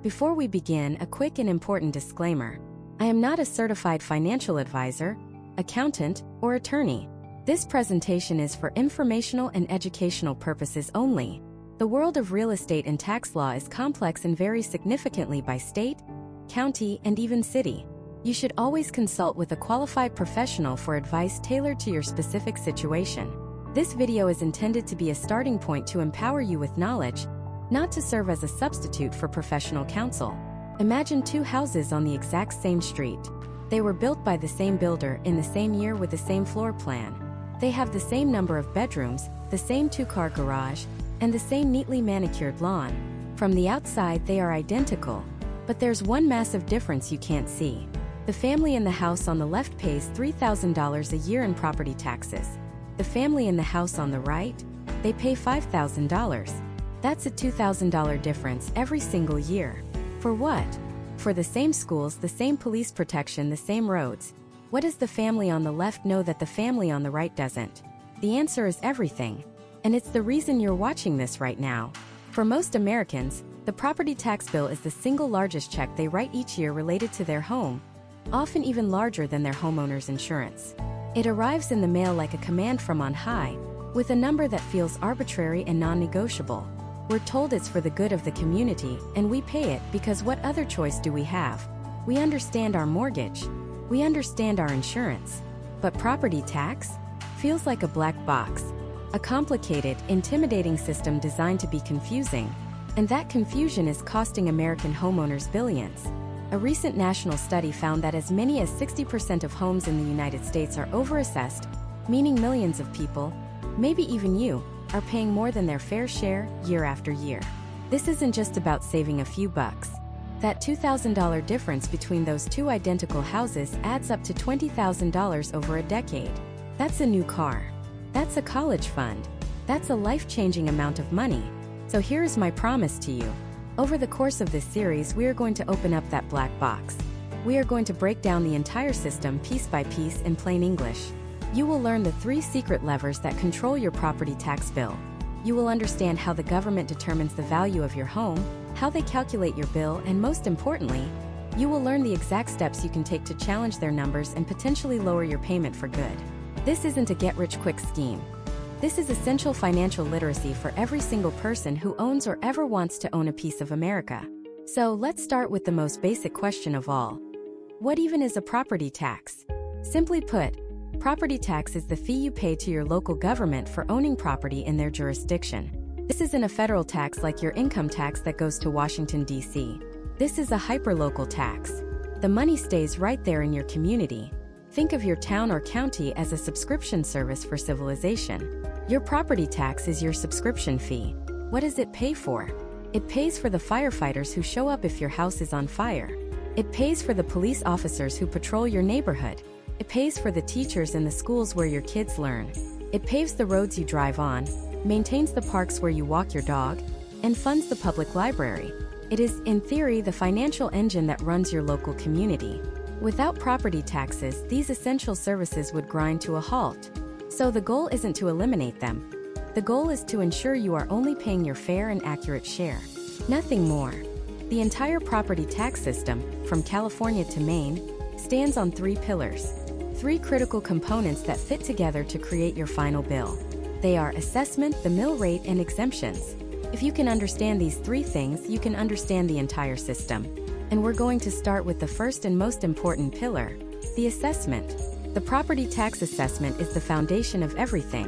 Before we begin, a quick and important disclaimer. I am not a certified financial advisor, accountant, or attorney. This presentation is for informational and educational purposes only. The world of real estate and tax law is complex and varies significantly by state, county, and even city. You should always consult with a qualified professional for advice tailored to your specific situation. This video is intended to be a starting point to empower you with knowledge, not to serve as a substitute for professional counsel. Imagine two houses on the exact same street. They were built by the same builder in the same year with the same floor plan. They have the same number of bedrooms, the same two-car garage, and the same neatly manicured lawn. From the outside, they are identical, but there's one massive difference you can't see. The family in the house on the left pays $3,000 a year in property taxes. The family in the house on the right, they pay $5,000. That's a $2,000 difference every single year. For what? For the same schools, the same police protection, the same roads. What does the family on the left know that the family on the right doesn't? The answer is everything. And it's the reason you're watching this right now. For most Americans, the property tax bill is the single largest check they write each year related to their home, often even larger than their homeowner's insurance. It arrives in the mail like a command from on high, with a number that feels arbitrary and non-negotiable. We're told it's for the good of the community, and we pay it because what other choice do we have? We understand our mortgage. We understand our insurance. But property tax? Feels like a black box. A complicated, intimidating system designed to be confusing. And that confusion is costing American homeowners billions. A recent national study found that as many as 60% of homes in the United States are overassessed, meaning millions of people, maybe even you, are paying more than their fair share year after year. This isn't just about saving a few bucks. That $2,000 difference between those two identical houses adds up to $20,000 over a decade. That's a new car. That's a college fund. That's a life-changing amount of money. So here's my promise to you. Over the course of this series, we are going to open up that black box. We are going to break down the entire system piece by piece in plain English. You will learn the 3 secret levers that control your property tax bill. You will understand how the government determines the value of your home, how they calculate your bill, and most importantly, you will learn the exact steps you can take to challenge their numbers and potentially lower your payment for good. This isn't a get-rich-quick scheme. This is essential financial literacy for every single person who owns or ever wants to own a piece of America. So let's start with the most basic question of all. What even is a property tax? Simply put, property tax is the fee you pay to your local government for owning property in their jurisdiction. This isn't a federal tax like your income tax that goes to Washington, D.C. This is a hyperlocal tax. The money stays right there in your community. Think of your town or county as a subscription service for civilization. Your property tax is your subscription fee. What does it pay for? It pays for the firefighters who show up if your house is on fire. It pays for the police officers who patrol your neighborhood. It pays for the teachers in the schools where your kids learn. It paves the roads you drive on, maintains the parks where you walk your dog, and funds the public library. It is, in theory, the financial engine that runs your local community. Without property taxes, these essential services would grind to a halt. So the goal isn't to eliminate them. The goal is to ensure you are only paying your fair and accurate share. Nothing more. The entire property tax system, from California to Maine, stands on 3 pillars. 3 critical components that fit together to create your final bill. They are assessment, the mill rate, and exemptions. If you can understand these 3 things, you can understand the entire system. And we're going to start with the first and most important pillar, the assessment. The property tax assessment is the foundation of everything.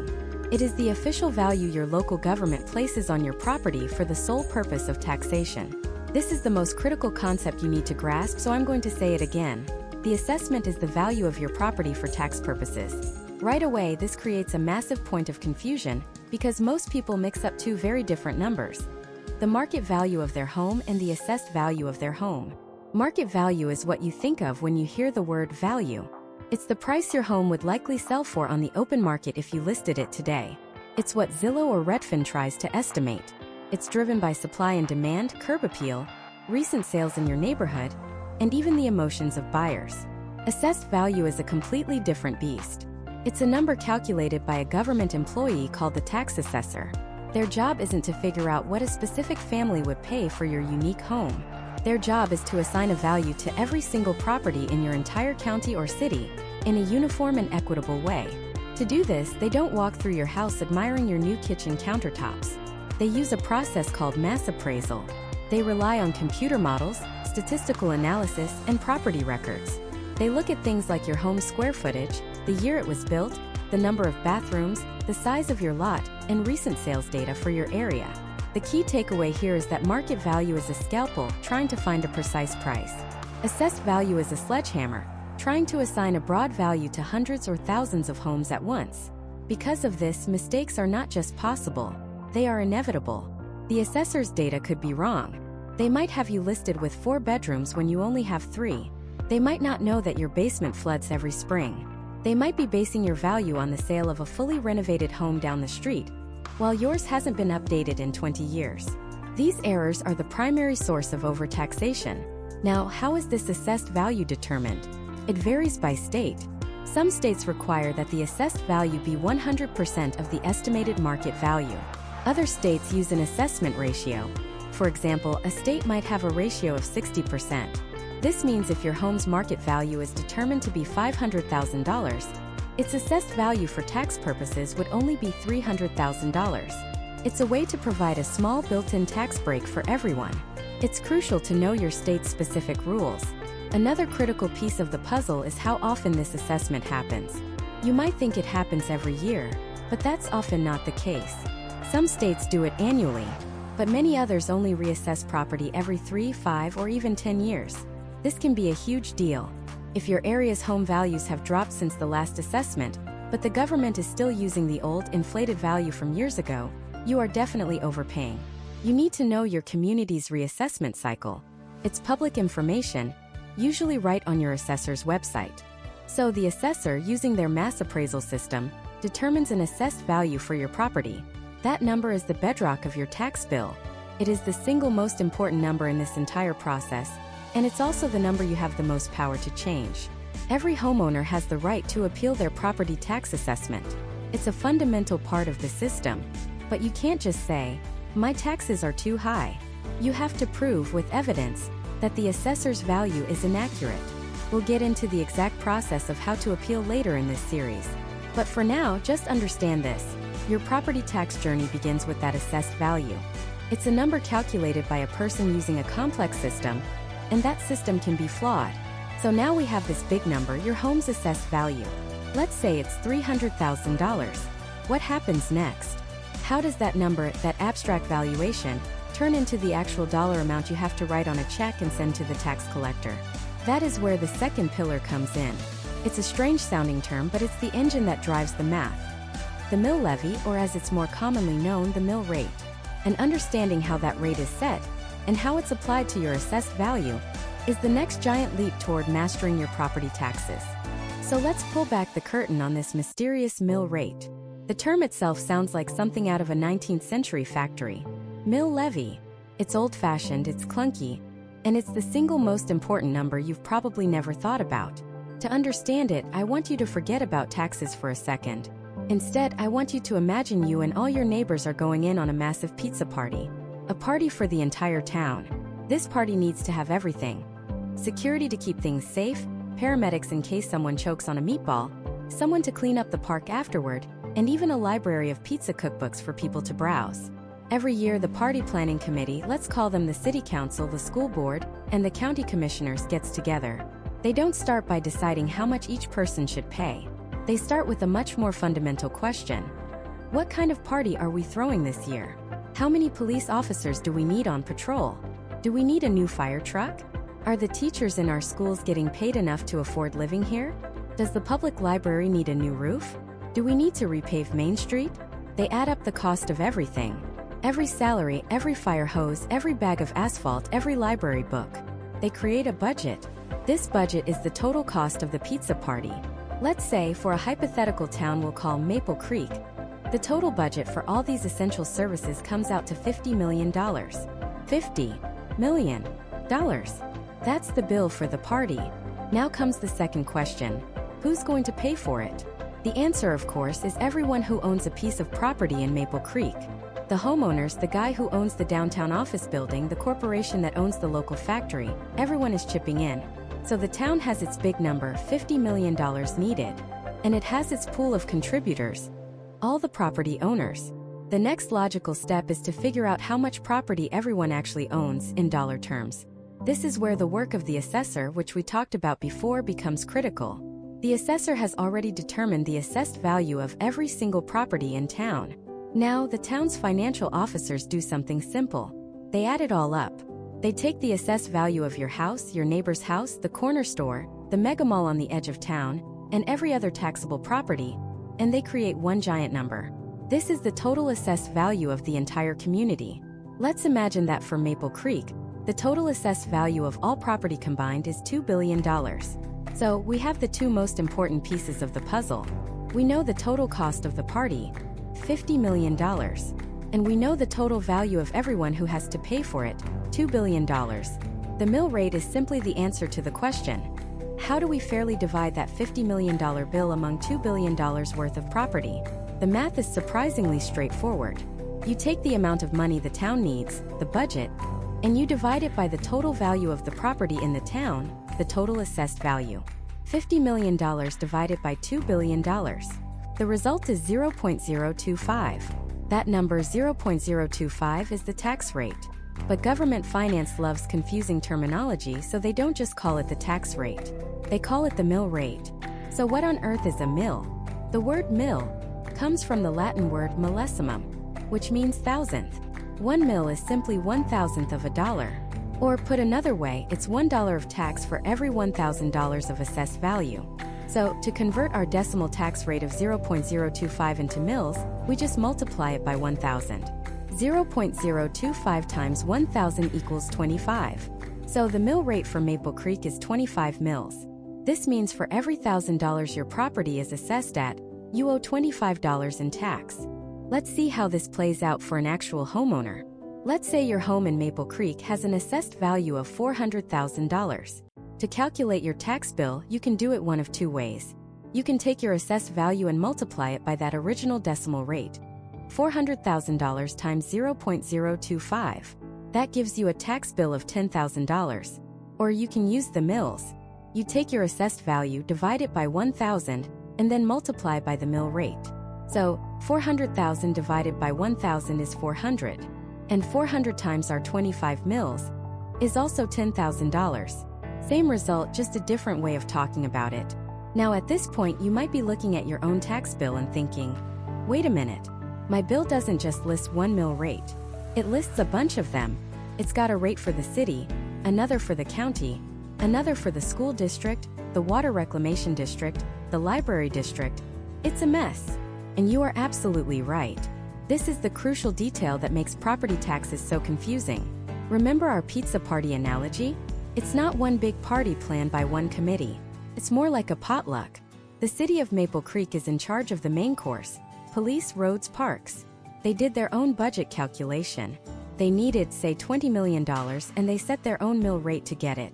It is the official value your local government places on your property for the sole purpose of taxation. This is the most critical concept you need to grasp, so I'm going to say it again. The assessment is the value of your property for tax purposes. Right away, this creates a massive point of confusion because most people mix up 2 very different numbers: the market value of their home and the assessed value of their home. Market value is what you think of when you hear the word value. It's the price your home would likely sell for on the open market if you listed it today. It's what Zillow or Redfin tries to estimate. It's driven by supply and demand, curb appeal, recent sales in your neighborhood, and even the emotions of buyers. Assessed value is a completely different beast. It's a number calculated by a government employee called the tax assessor. Their job isn't to figure out what a specific family would pay for your unique home. Their job is to assign a value to every single property in your entire county or city in a uniform and equitable way. To do this, they don't walk through your house admiring your new kitchen countertops. They use a process called mass appraisal. They rely on computer models, statistical analysis, and property records. They look at things like your home's square footage, the year it was built, the number of bathrooms, the size of your lot, and recent sales data for your area. The key takeaway here is that market value is a scalpel trying to find a precise price. Assessed value is a sledgehammer, trying to assign a broad value to hundreds or thousands of homes at once. Because of this, mistakes are not just possible, they are inevitable. The assessor's data could be wrong. They might have you listed with 4 bedrooms when you only have 3. They might not know that your basement floods every spring. They might be basing your value on the sale of a fully renovated home down the street, while yours hasn't been updated in 20 years. These errors are the primary source of overtaxation. Now, how is this assessed value determined? It varies by state. Some states require that the assessed value be 100% of the estimated market value. Other states use an assessment ratio. For example, a state might have a ratio of 60%. This means if your home's market value is determined to be $500,000, its assessed value for tax purposes would only be $300,000. It's a way to provide a small built-in tax break for everyone. It's crucial to know your state's specific rules. Another critical piece of the puzzle is how often this assessment happens. You might think it happens every year, but that's often not the case. Some states do it annually, but many others only reassess property every 3, 5, or even 10 years. This can be a huge deal. If your area's home values have dropped since the last assessment, but the government is still using the old, inflated value from years ago, you are definitely overpaying. You need to know your community's reassessment cycle. It's public information, usually right on your assessor's website. So the assessor, using their mass appraisal system, determines an assessed value for your property. That number is the bedrock of your tax bill. It is the single most important number in this entire process, and it's also the number you have the most power to change. Every homeowner has the right to appeal their property tax assessment. It's a fundamental part of the system. But you can't just say, "My taxes are too high." You have to prove with evidence that the assessor's value is inaccurate. We'll get into the exact process of how to appeal later in this series. But for now, just understand this. Your property tax journey begins with that assessed value. It's a number calculated by a person using a complex system, and that system can be flawed. So now we have this big number, your home's assessed value. Let's say it's $300,000. What happens next? How does that number, that abstract valuation, turn into the actual dollar amount you have to write on a check and send to the tax collector? That is where the second pillar comes in. It's a strange sounding term, but it's the engine that drives the math. The mill levy, or as it's more commonly known, the mill rate. And understanding how that rate is set, and how it's applied to your assessed value, is the next giant leap toward mastering your property taxes. So let's pull back the curtain on this mysterious mill rate. The term itself sounds like something out of a 19th century factory. Mill levy. It's old-fashioned, it's clunky, and it's the single most important number you've probably never thought about. To understand it, I want you to forget about taxes for a second. Instead, I want you to imagine you and all your neighbors are going in on a massive pizza party. A party for the entire town. This party needs to have everything. Security to keep things safe, paramedics in case someone chokes on a meatball, someone to clean up the park afterward, and even a library of pizza cookbooks for people to browse. Every year, the party planning committee, let's call them the city council, the school board, and the county commissioners, gets together. They don't start by deciding how much each person should pay. They start with a much more fundamental question. What kind of party are we throwing this year? How many police officers do we need on patrol? Do we need a new fire truck? Are the teachers in our schools getting paid enough to afford living here? Does the public library need a new roof? Do we need to repave Main Street? They add up the cost of everything. Every salary, every fire hose, every bag of asphalt, every library book. They create a budget. This budget is the total cost of the pizza party. Let's say, for a hypothetical town we'll call Maple Creek, the total budget for all these essential services comes out to $50 million. $50 million. That's the bill for the party. Now comes the second question. Who's going to pay for it? The answer, of course, is everyone who owns a piece of property in Maple Creek. The homeowners, the guy who owns the downtown office building, the corporation that owns the local factory, everyone is chipping in. So the town has its big number, $50 million needed. And it has its pool of contributors, all the property owners. The next logical step is to figure out how much property everyone actually owns in dollar terms. This is where the work of the assessor, which we talked about before, becomes critical. The assessor has already determined the assessed value of every single property in town. Now, the town's financial officers do something simple. They add it all up. They take the assessed value of your house, your neighbor's house, the corner store, the mega mall on the edge of town, and every other taxable property, and they create one giant number. This is the total assessed value of the entire community. Let's imagine that for Maple Creek, the total assessed value of all property combined is $2 billion. So, we have the two most important pieces of the puzzle. We know the total cost of the party, $50 million. And we know the total value of everyone who has to pay for it, $2 billion. The mill rate is simply the answer to the question. How do we fairly divide that $50 million bill among $2 billion worth of property? The math is surprisingly straightforward. You take the amount of money the town needs, the budget, and you divide it by the total value of the property in the town, the total assessed value. $50 million divided by $2 billion. The result is 0.025. That number 0.025 is the tax rate. But government finance loves confusing terminology, so they don't just call it the tax rate. They call it the mill rate. So what on earth is a mill? The word mill comes from the Latin word millissimum, which means thousandth. 1 mil is simply 1,000th of a dollar. Or put another way, it's $1 of tax for every $1,000 of assessed value. So, to convert our decimal tax rate of 0.025 into mils, we just multiply it by 1,000. 0.025 times 1,000 equals 25. So the mill rate for Maple Creek is 25 mils. This means for every $1,000 your property is assessed at, you owe $25 in tax. Let's see how this plays out for an actual homeowner. Let's say your home in Maple Creek has an assessed value of $400,000. To calculate your tax bill, you can do it one of two ways. You can take your assessed value and multiply it by that original decimal rate. $400,000 times 0.025. That gives you a tax bill of $10,000. Or you can use the mills. You take your assessed value, divide it by 1,000, and then multiply by the mill rate. So, 400,000 divided by 1,000 is 400. And 400 times our 25 mils is also $10,000. Same result, just a different way of talking about it. Now at this point you might be looking at your own tax bill and thinking, wait a minute, my bill doesn't just list one mill rate. It lists a bunch of them. It's got a rate for the city, another for the county, another for the school district, the water reclamation district, the library district. It's a mess. And you are absolutely right. This is the crucial detail that makes property taxes so confusing. Remember our pizza party analogy? It's not one big party planned by one committee. It's more like a potluck. The city of Maple Creek is in charge of the main course, police, roads, parks. They did their own budget calculation. They needed, say, $20 million, and they set their own mill rate to get it.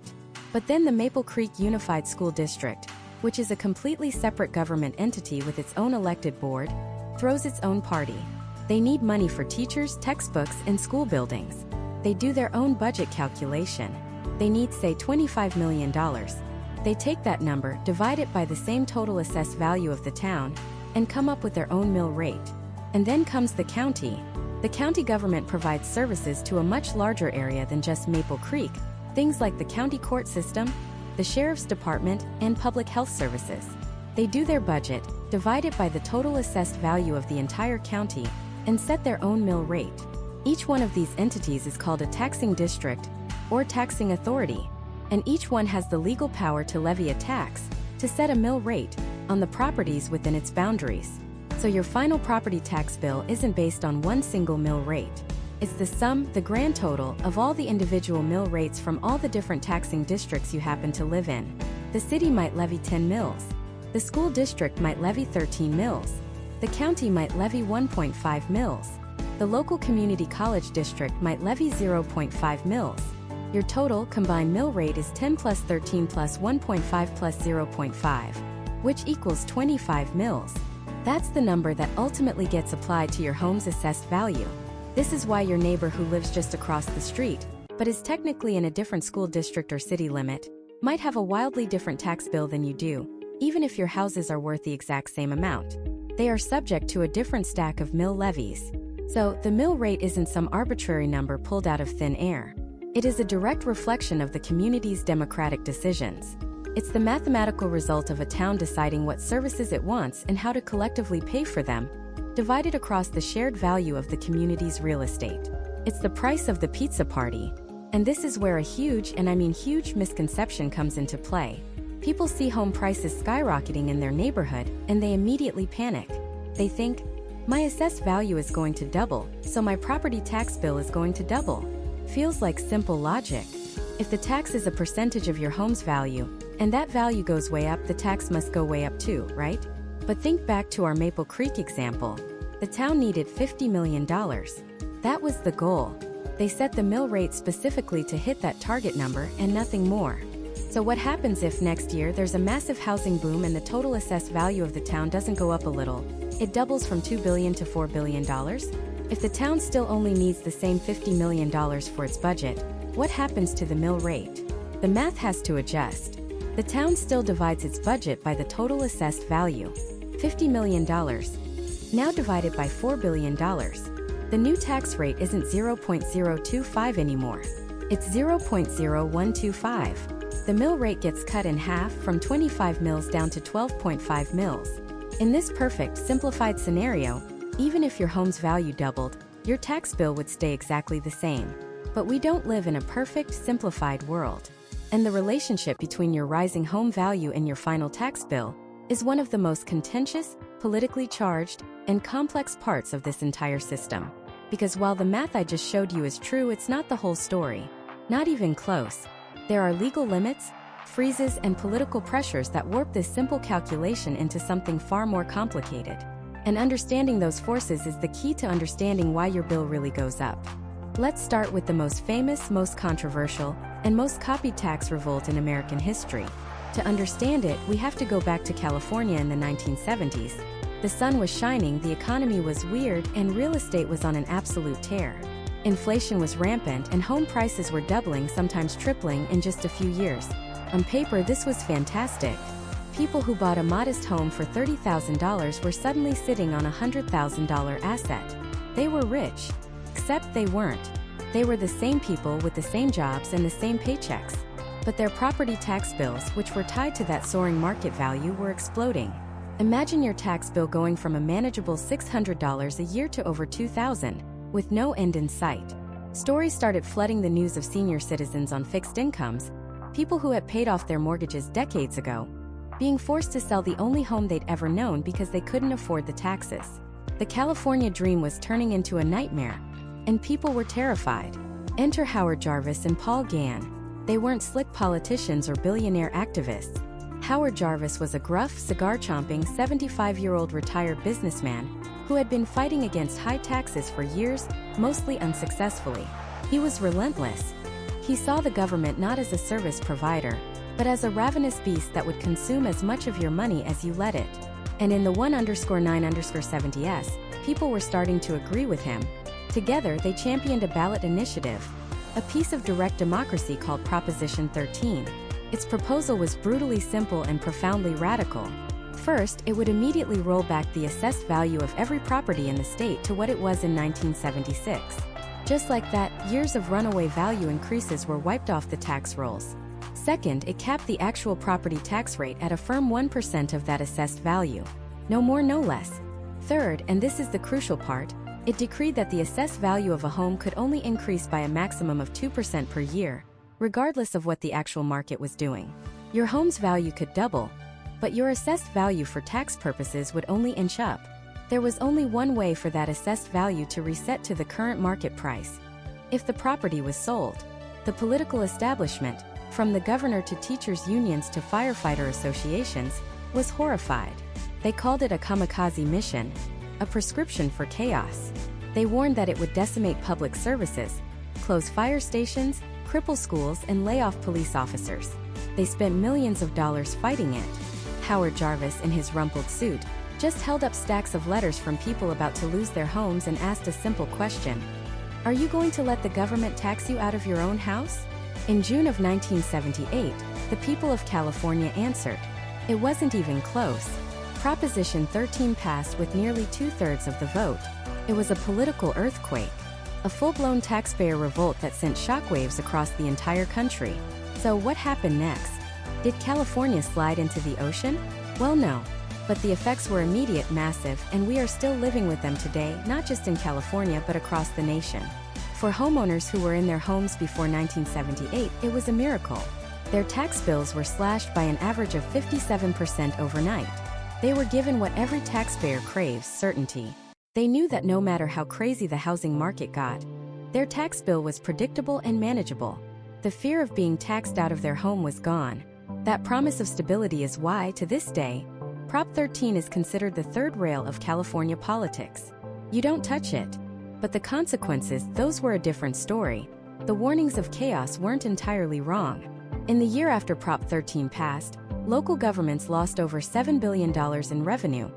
But then the Maple Creek Unified School District, which is a completely separate government entity with its own elected board, throws its own party. They need money for teachers, textbooks, and school buildings. They do their own budget calculation. They need, say, $25 million. They take that number, divide it by the same total assessed value of the town, and come up with their own mill rate. And then comes the county. The county government provides services to a much larger area than just Maple Creek, things like the county court system, the sheriff's department, and public health services. They do their budget, divide it by the total assessed value of the entire county, and set their own mill rate. Each one of these entities is called a taxing district, or taxing authority, and each one has the legal power to levy a tax, to set a mill rate, on the properties within its boundaries. So your final property tax bill isn't based on one single mill rate. It's the sum, the grand total, of all the individual mill rates from all the different taxing districts you happen to live in. The city might levy 10 mills. The school district might levy 13 mills. The county might levy 1.5 mills. The local community college district might levy 0.5 mills. Your total combined mill rate is 10 plus 13 plus 1.5 plus 0.5, which equals 25 mills. That's the number that ultimately gets applied to your home's assessed value. This is why your neighbor who lives just across the street, but is technically in a different school district or city limit, might have a wildly different tax bill than you do, even if your houses are worth the exact same amount. They are subject to a different stack of mill levies. So, the mill rate isn't some arbitrary number pulled out of thin air. It is a direct reflection of the community's democratic decisions. It's the mathematical result of a town deciding what services it wants and how to collectively pay for them, divided across the shared value of the community's real estate. It's the price of the pizza party. And this is where a huge, and I mean huge, misconception comes into play. People see home prices skyrocketing in their neighborhood, and they immediately panic. They think, my assessed value is going to double, so my property tax bill is going to double. Feels like simple logic. If the tax is a percentage of your home's value, and that value goes way up, the tax must go way up too, right? But think back to our Maple Creek example. The town needed $50 million. That was the goal. They set the mill rate specifically to hit that target number and nothing more. So what happens if next year there's a massive housing boom and the total assessed value of the town doesn't go up a little? It doubles from $2 billion to $4 billion? If the town still only needs the same $50 million for its budget, what happens to the mill rate? The math has to adjust. The town still divides its budget by the total assessed value, $50 million, now divided by $4 billion. The new tax rate isn't 0.025 anymore. It's 0.0125. The mill rate gets cut in half from 25 mils down to 12.5 mils. In this perfect, simplified scenario, even if your home's value doubled, your tax bill would stay exactly the same. But we don't live in a perfect, simplified world. And the relationship between your rising home value and your final tax bill is one of the most contentious, politically charged, and complex parts of this entire system. Because while the math I just showed you is true, it's not the whole story. Not even close. There are legal limits, freezes, and political pressures that warp this simple calculation into something far more complicated. And understanding those forces is the key to understanding why your bill really goes up. Let's start with the most famous, most controversial, and most copied tax revolt in American history. To understand it, we have to go back to California in the 1970s. The sun was shining, the economy was weird, and real estate was on an absolute tear. Inflation was rampant, and home prices were doubling, sometimes tripling, in just a few years. On paper, this was fantastic. People who bought a modest home for $30,000 were suddenly sitting on a $100,000 asset. They were rich. Except they weren't. They were the same people with the same jobs and the same paychecks. But their property tax bills, which were tied to that soaring market value, were exploding. Imagine your tax bill going from a manageable $600 a year to over $2,000, with no end in sight. Stories started flooding the news of senior citizens on fixed incomes, people who had paid off their mortgages decades ago, being forced to sell the only home they'd ever known because they couldn't afford the taxes. The California dream was turning into a nightmare, and people were terrified. Enter Howard Jarvis and Paul Gann. They weren't slick politicians or billionaire activists. Howard Jarvis was a gruff, cigar-chomping, 75-year-old retired businessman who had been fighting against high taxes for years, mostly unsuccessfully. He was relentless. He saw the government not as a service provider, but as a ravenous beast that would consume as much of your money as you let it. And in the 1_9_70s, people were starting to agree with him. Together, they championed a ballot initiative, a piece of direct democracy called Proposition 13. Its proposal was brutally simple and profoundly radical. First, it would immediately roll back the assessed value of every property in the state to what it was in 1976. Just like that, years of runaway value increases were wiped off the tax rolls. Second, it capped the actual property tax rate at a firm 1% of that assessed value. No more, no less. Third, and this is the crucial part, it decreed that the assessed value of a home could only increase by a maximum of 2% per year, regardless of what the actual market was doing. Your home's value could double, but your assessed value for tax purposes would only inch up. There was only one way for that assessed value to reset to the current market price: if the property was sold. The political establishment, from the governor to teachers' unions to firefighter associations, was horrified. They called it a kamikaze mission, a prescription for chaos. They warned that it would decimate public services, close fire stations, cripple schools, and lay off police officers. They spent millions of dollars fighting it. Howard Jarvis, in his rumpled suit, just held up stacks of letters from people about to lose their homes and asked a simple question: Are you going to let the government tax you out of your own house? In June of 1978, the people of California answered. It wasn't even close. Proposition 13 passed with nearly 2/3 of the vote. It was a political earthquake, a full-blown taxpayer revolt that sent shockwaves across the entire country. So what happened next? Did California slide into the ocean? Well, no. But the effects were immediate, massive, and we are still living with them today, not just in California but across the nation. For homeowners who were in their homes before 1978, it was a miracle. Their tax bills were slashed by an average of 57% overnight. They were given what every taxpayer craves: certainty. They knew that no matter how crazy the housing market got, their tax bill was predictable and manageable. The fear of being taxed out of their home was gone. That promise of stability is why, to this day, Prop 13 is considered the third rail of California politics. You don't touch it. But the consequences, those were a different story. The warnings of chaos weren't entirely wrong. In the year after Prop 13 passed, local governments lost over $7 billion in revenue,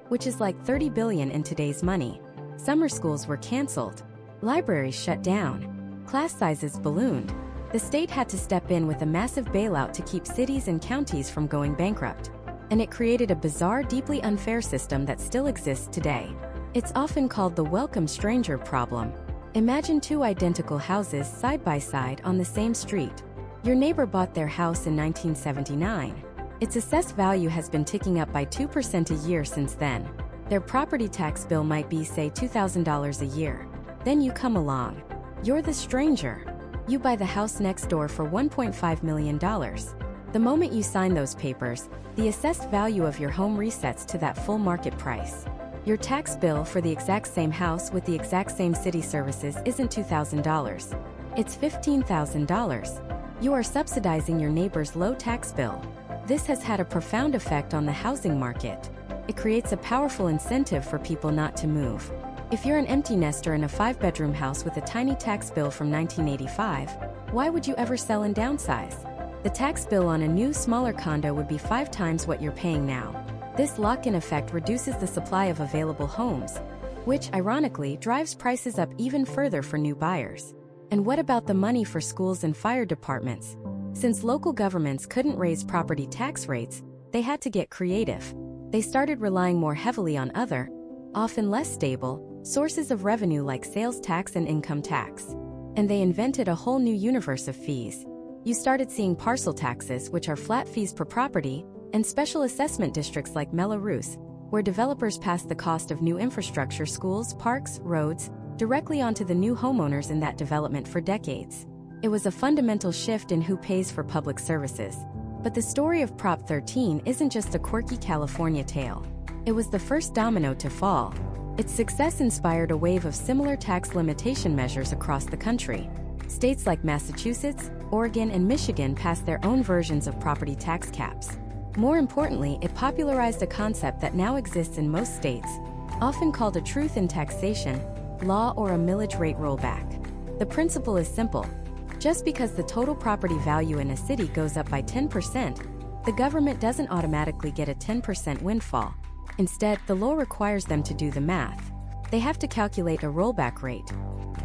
which is like $30 billion in today's money. Summer schools were canceled. Libraries shut down. Class sizes ballooned. The state had to step in with a massive bailout to keep cities and counties from going bankrupt. And it created a bizarre, deeply unfair system that still exists today. It's often called the welcome stranger problem. Imagine two identical houses side by side on the same street. Your neighbor bought their house in 1979. Its assessed value has been ticking up by 2% a year since then. Their property tax bill might be, say, $2,000 a year. Then you come along. You're the stranger. You buy the house next door for $1.5 million. The moment you sign those papers, the assessed value of your home resets to that full market price. Your tax bill for the exact same house with the exact same city services isn't $2,000. It's $15,000. You are subsidizing your neighbor's low tax bill. This has had a profound effect on the housing market. It creates a powerful incentive for people not to move. If you're an empty nester in a 5-bedroom house with a tiny tax bill from 1985, why would you ever sell and downsize? The tax bill on a new, smaller condo would be 5 times what you're paying now. This lock-in effect reduces the supply of available homes, which, ironically, drives prices up even further for new buyers. And what about the money for schools and fire departments? Since local governments couldn't raise property tax rates, they had to get creative. They started relying more heavily on other, often less stable, sources of revenue like sales tax and income tax. And they invented a whole new universe of fees. You started seeing parcel taxes, which are flat fees per property, and special assessment districts like millage, where developers pass the cost of new infrastructure, schools, parks, roads, directly onto the new homeowners in that development for decades. It was a fundamental shift in who pays for public services. But the story of Prop 13 isn't just a quirky California tale. It was the first domino to fall. Its success inspired a wave of similar tax limitation measures across the country. States like Massachusetts, Oregon, and Michigan passed their own versions of property tax caps. More importantly, it popularized a concept that now exists in most states, often called a truth in taxation law or a millage rate rollback. The principle is simple. Just because the total property value in a city goes up by 10%, the government doesn't automatically get a 10% windfall. Instead, the law requires them to do the math. They have to calculate a rollback rate,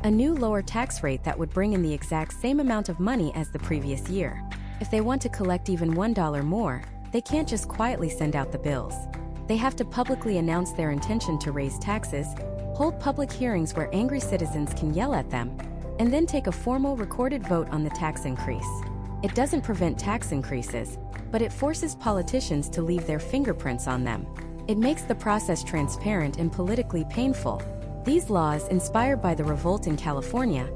a new lower tax rate that would bring in the exact same amount of money as the previous year. If they want to collect even $1 more, they can't just quietly send out the bills. They have to publicly announce their intention to raise taxes, hold public hearings where angry citizens can yell at them, and then take a formal recorded vote on the tax increase. It doesn't prevent tax increases, but it forces politicians to leave their fingerprints on them. It makes the process transparent and politically painful. These laws, inspired by the revolt in California,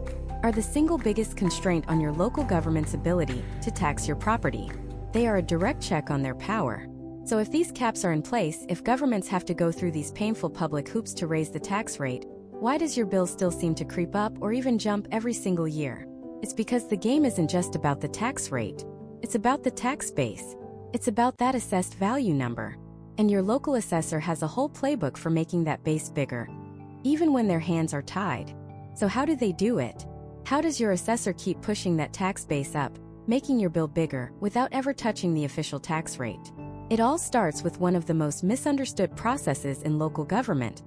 are the single biggest constraint on your local government's ability to tax your property. They are a direct check on their power. So if these caps are in place, if governments have to go through these painful public hoops to raise the tax rate, why does your bill still seem to creep up or even jump every single year? It's because the game isn't just about the tax rate. It's about the tax base. It's about that assessed value number. And your local assessor has a whole playbook for making that base bigger, even when their hands are tied. So how do they do it? How does your assessor keep pushing that tax base up, making your bill bigger, without ever touching the official tax rate? It all starts with one of the most misunderstood processes in local government: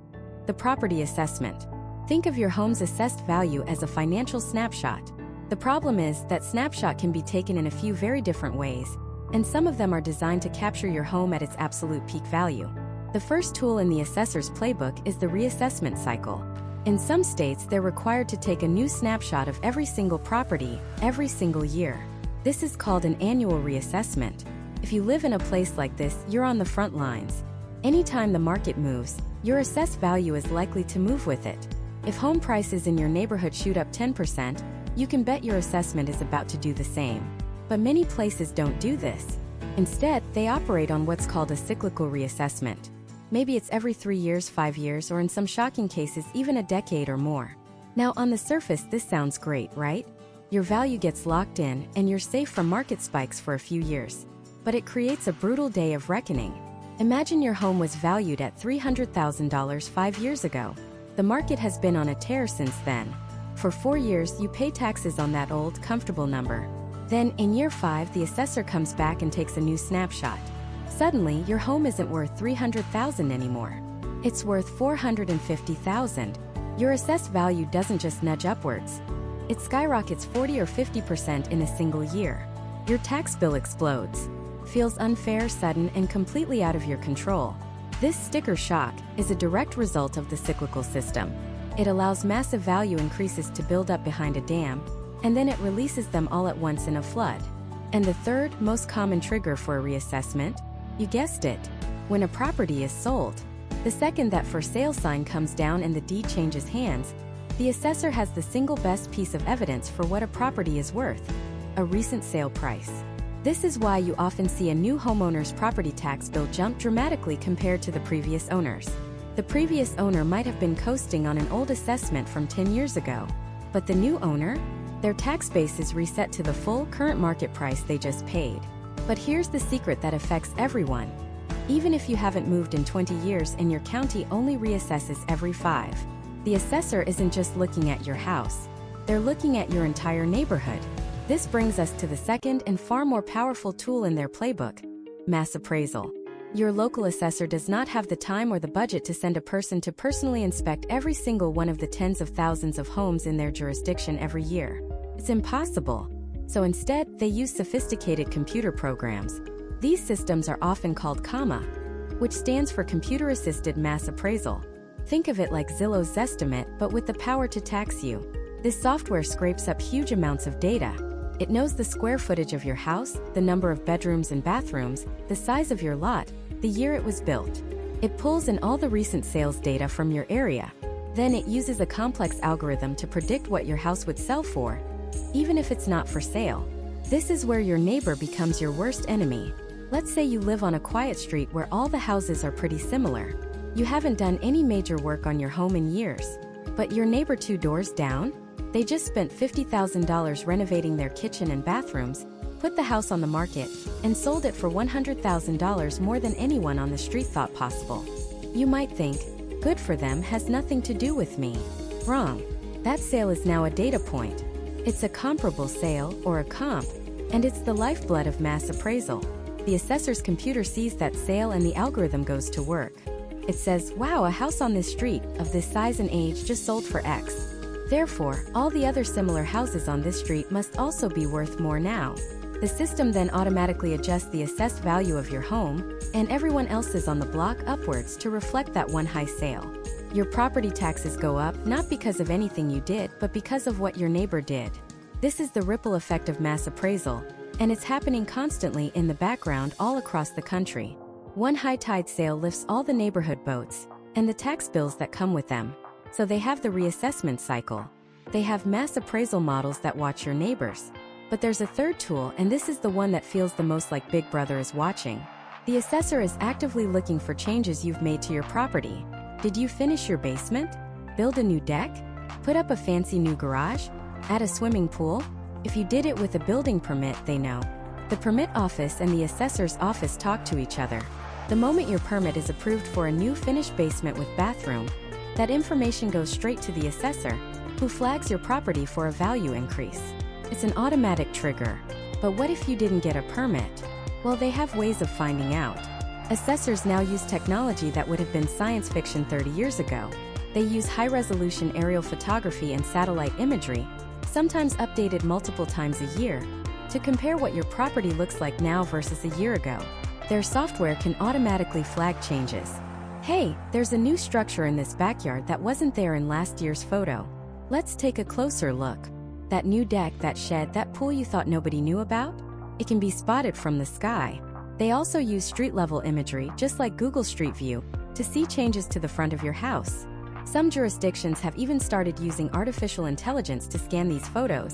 the property assessment. Think of your home's assessed value as a financial snapshot. The problem is that snapshot can be taken in a few very different ways, and some of them are designed to capture your home at its absolute peak value. The first tool in the assessor's playbook is the reassessment cycle. In some states, they're required to take a new snapshot of every single property, every single year. This is called an annual reassessment. If you live in a place like this, you're on the front lines. Anytime the market moves, your assessed value is likely to move with it. If home prices in your neighborhood shoot up 10%, you can bet your assessment is about to do the same. But many places don't do this. Instead, they operate on what's called a cyclical reassessment. Maybe it's every 3 years, 5 years, or in some shocking cases, even a decade or more. Now, on the surface, this sounds great, right? Your value gets locked in, and you're safe from market spikes for a few years. But it creates a brutal day of reckoning. Imagine your home was valued at $300,000 5 years ago. The market has been on a tear since then. For 4 years, you pay taxes on that old, comfortable number. Then, in year 5, the assessor comes back and takes a new snapshot. Suddenly, your home isn't worth $300,000 anymore. It's worth $450,000. Your assessed value doesn't just nudge upwards. It skyrockets 40 or 50% in a single year. Your tax bill explodes. Feels unfair, sudden, and completely out of your control. This sticker shock is a direct result of the cyclical system. It allows massive value increases to build up behind a dam, and then it releases them all at once in a flood. And the third most common trigger for a reassessment? You guessed it. When a property is sold. The second that for sale sign comes down and the deed changes hands, the assessor has the single best piece of evidence for what a property is worth: a recent sale price. This is why you often see a new homeowner's property tax bill jump dramatically compared to the previous owner's. The previous owner might have been coasting on an old assessment from 10 years ago. But the new owner? Their tax base is reset to the full current market price they just paid. But here's the secret that affects everyone. Even if you haven't moved in 20 years and your county only reassesses every 5, the assessor isn't just looking at your house. They're looking at your entire neighborhood. This brings us to the second and far more powerful tool in their playbook: mass appraisal. Your local assessor does not have the time or the budget to send a person to personally inspect every single one of the tens of thousands of homes in their jurisdiction every year. It's impossible. So instead, they use sophisticated computer programs. These systems are often called CAMA, which stands for Computer-Assisted Mass Appraisal. Think of it like Zillow's Zestimate, but with the power to tax you. This software scrapes up huge amounts of data. It knows the square footage of your house, the number of bedrooms and bathrooms, the size of your lot, the year it was built. It pulls in all the recent sales data from your area. Then it uses a complex algorithm to predict what your house would sell for, even if it's not for sale. This is where your neighbor becomes your worst enemy. Let's say you live on a quiet street where all the houses are pretty similar. You haven't done any major work on your home in years. But your neighbor 2 doors down? They just spent $50,000 renovating their kitchen and bathrooms, put the house on the market, and sold it for $100,000 more than anyone on the street thought possible. You might think, good for them, has nothing to do with me. Wrong. That sale is now a data point. It's a comparable sale, or a comp, and it's the lifeblood of mass appraisal. The assessor's computer sees that sale and the algorithm goes to work. It says, wow, a house on this street, of this size and age, just sold for X. Therefore, all the other similar houses on this street must also be worth more now. The system then automatically adjusts the assessed value of your home, and everyone else's on the block upwards to reflect that one high sale. Your property taxes go up not because of anything you did, but because of what your neighbor did. This is the ripple effect of mass appraisal, and it's happening constantly in the background all across the country. One high tide sale lifts all the neighborhood boats, and the tax bills that come with them. So they have the reassessment cycle. They have mass appraisal models that watch your neighbors. But there's a third tool, and this is the one that feels the most like Big Brother is watching. The assessor is actively looking for changes you've made to your property. Did you finish your basement? Build a new deck? Put up a fancy new garage? Add a swimming pool? If you did it with a building permit, they know. The permit office and the assessor's office talk to each other. The moment your permit is approved for a new finished basement with bathroom, that information goes straight to the assessor, who flags your property for a value increase. It's an automatic trigger. But what if you didn't get a permit? Well, they have ways of finding out. Assessors now use technology that would have been science fiction 30 years ago. They use high-resolution aerial photography and satellite imagery, sometimes updated multiple times a year, to compare what your property looks like now versus a year ago. Their software can automatically flag changes. Hey, there's a new structure in this backyard that wasn't there in last year's photo. Let's take a closer look. That new deck, that shed, that pool you thought nobody knew about? It can be spotted from the sky. They also use street-level imagery, just like Google Street View, to see changes to the front of your house. Some jurisdictions have even started using artificial intelligence to scan these photos,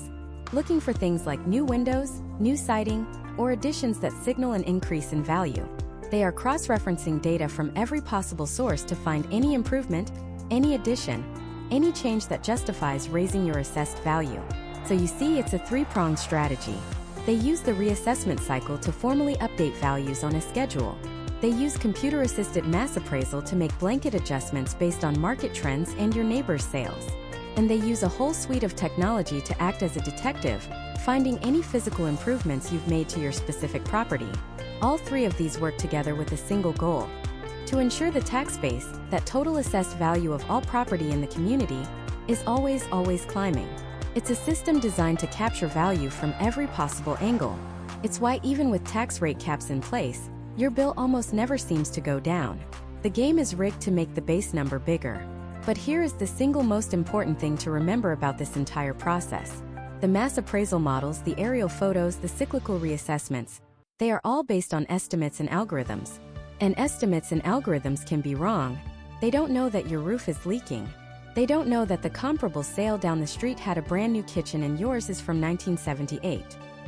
looking for things like new windows, new siding, or additions that signal an increase in value. They are cross-referencing data from every possible source to find any improvement, any addition, any change that justifies raising your assessed value. So you see, it's a three-pronged strategy. They use the reassessment cycle to formally update values on a schedule. They use computer-assisted mass appraisal to make blanket adjustments based on market trends and your neighbor's sales. And they use a whole suite of technology to act as a detective, finding any physical improvements you've made to your specific property. All three of these work together with a single goal: to ensure the tax base, that total assessed value of all property in the community, is always climbing. It's a system designed to capture value from every possible angle. It's why even with tax rate caps in place, your bill almost never seems to go down. The game is rigged to make the base number bigger. But here is the single most important thing to remember about this entire process. The mass appraisal models, the aerial photos, the cyclical reassessments, they are all based on estimates and algorithms. And estimates and algorithms can be wrong. They don't know that your roof is leaking. They don't know that the comparable sale down the street had a brand new kitchen and yours is from 1978.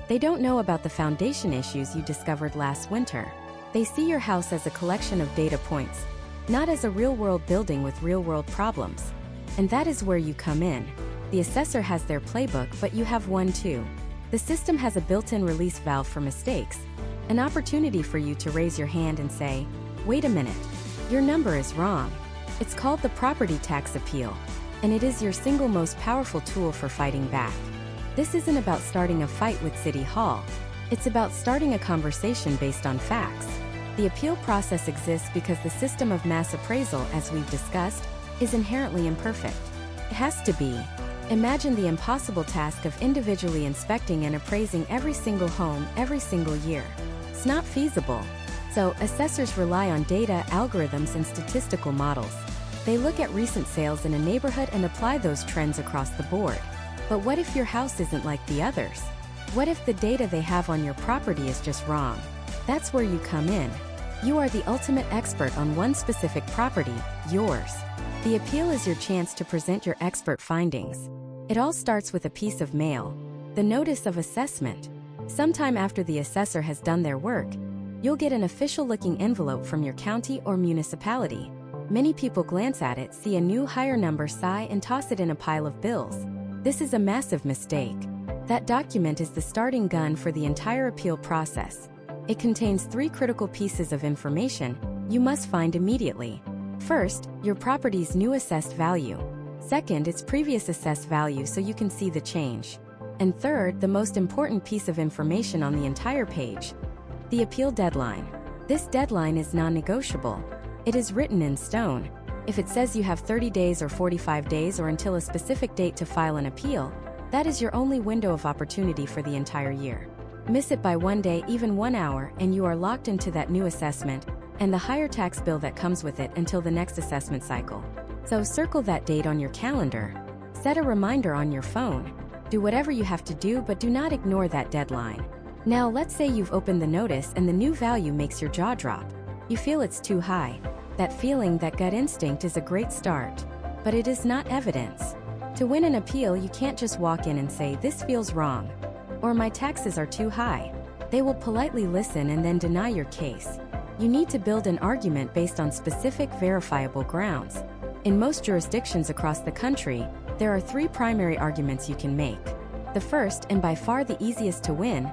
They don't know about the foundation issues you discovered last winter. They see your house as a collection of data points, not as a real-world building with real-world problems. And that is where you come in. The assessor has their playbook, but you have one too. The system has a built-in release valve for mistakes, an opportunity for you to raise your hand and say, wait a minute, your number is wrong. It's called the property tax appeal, and it is your single most powerful tool for fighting back. This isn't about starting a fight with City Hall. It's about starting a conversation based on facts. The appeal process exists because the system of mass appraisal, as we've discussed, is inherently imperfect. It has to be. Imagine the impossible task of individually inspecting and appraising every single home every single year. It's not feasible. So, assessors rely on data, algorithms, and statistical models. They look at recent sales in a neighborhood and apply those trends across the board. But what if your house isn't like the others? What if the data they have on your property is just wrong? That's where you come in. You are the ultimate expert on one specific property, yours. The appeal is your chance to present your expert findings. It all starts with a piece of mail, the notice of assessment. Sometime after the assessor has done their work, you'll get an official-looking envelope from your county or municipality. Many people glance at it, see a new higher number, sigh, and toss it in a pile of bills. This is a massive mistake. That document is the starting gun for the entire appeal process. It contains 3 critical pieces of information you must find immediately. First, your property's new assessed value. Second, its previous assessed value so you can see the change. And third, the most important piece of information on the entire page, the appeal deadline. This deadline is non-negotiable. It is written in stone. If it says you have 30 days or 45 days or until a specific date to file an appeal, that is your only window of opportunity for the entire year. Miss it by 1 day, even 1 hour, and you are locked into that new assessment and the higher tax bill that comes with it until the next assessment cycle. So circle that date on your calendar. Set a reminder on your phone. Do whatever you have to do, but do not ignore that deadline. Now, let's say you've opened the notice and the new value makes your jaw drop. You feel it's too high. That feeling, that gut instinct, is a great start. But it is not evidence. To win an appeal, you can't just walk in and say, "This feels wrong," or "My taxes are too high." They will politely listen and then deny your case. You need to build an argument based on specific, verifiable grounds. In most jurisdictions across the country, there are 3 primary arguments you can make. The first, and by far the easiest to win,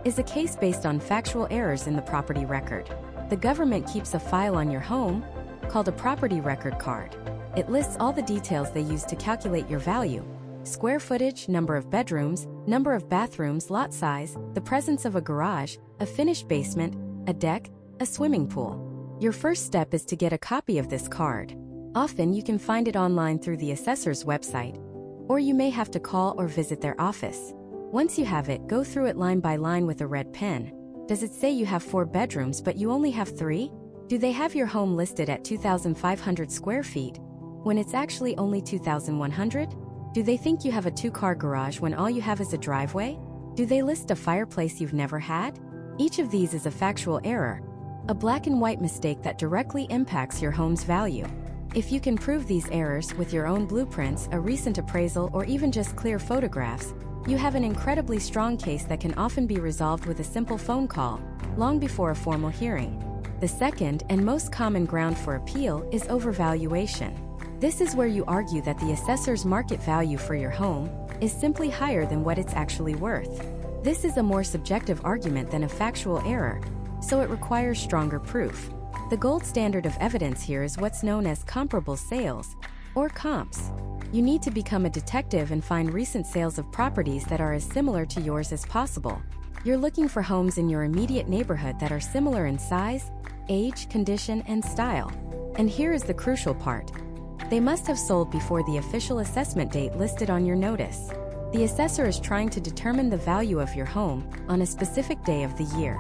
is a case based on factual errors in the property record. The government keeps a file on your home, called a property record card. It lists all the details they use to calculate your value: square footage, number of bedrooms, number of bathrooms, lot size, the presence of a garage, a finished basement, a deck, a swimming pool. Your first step is to get a copy of this card. Often you can find it online through the assessor's website, or you may have to call or visit their office. Once you have it, go through it line by line with a red pen. Does it say you have 4 bedrooms but you only have 3? Do they have your home listed at 2,500 square feet when it's actually only 2,100? Do they think you have a 2-car garage when all you have is a driveway? Do they list a fireplace you've never had? Each of these is a factual error, a black and white mistake that directly impacts your home's value. If you can prove these errors with your own blueprints, a recent appraisal, or even just clear photographs, you have an incredibly strong case that can often be resolved with a simple phone call, long before a formal hearing. The second and most common ground for appeal is overvaluation. This is where you argue that the assessor's market value for your home is simply higher than what it's actually worth. This is a more subjective argument than a factual error, so it requires stronger proof. The gold standard of evidence here is what's known as comparable sales, or comps. You need to become a detective and find recent sales of properties that are as similar to yours as possible. You're looking for homes in your immediate neighborhood that are similar in size, age, condition, and style. And here is the crucial part. They must have sold before the official assessment date listed on your notice. The assessor is trying to determine the value of your home on a specific day of the year.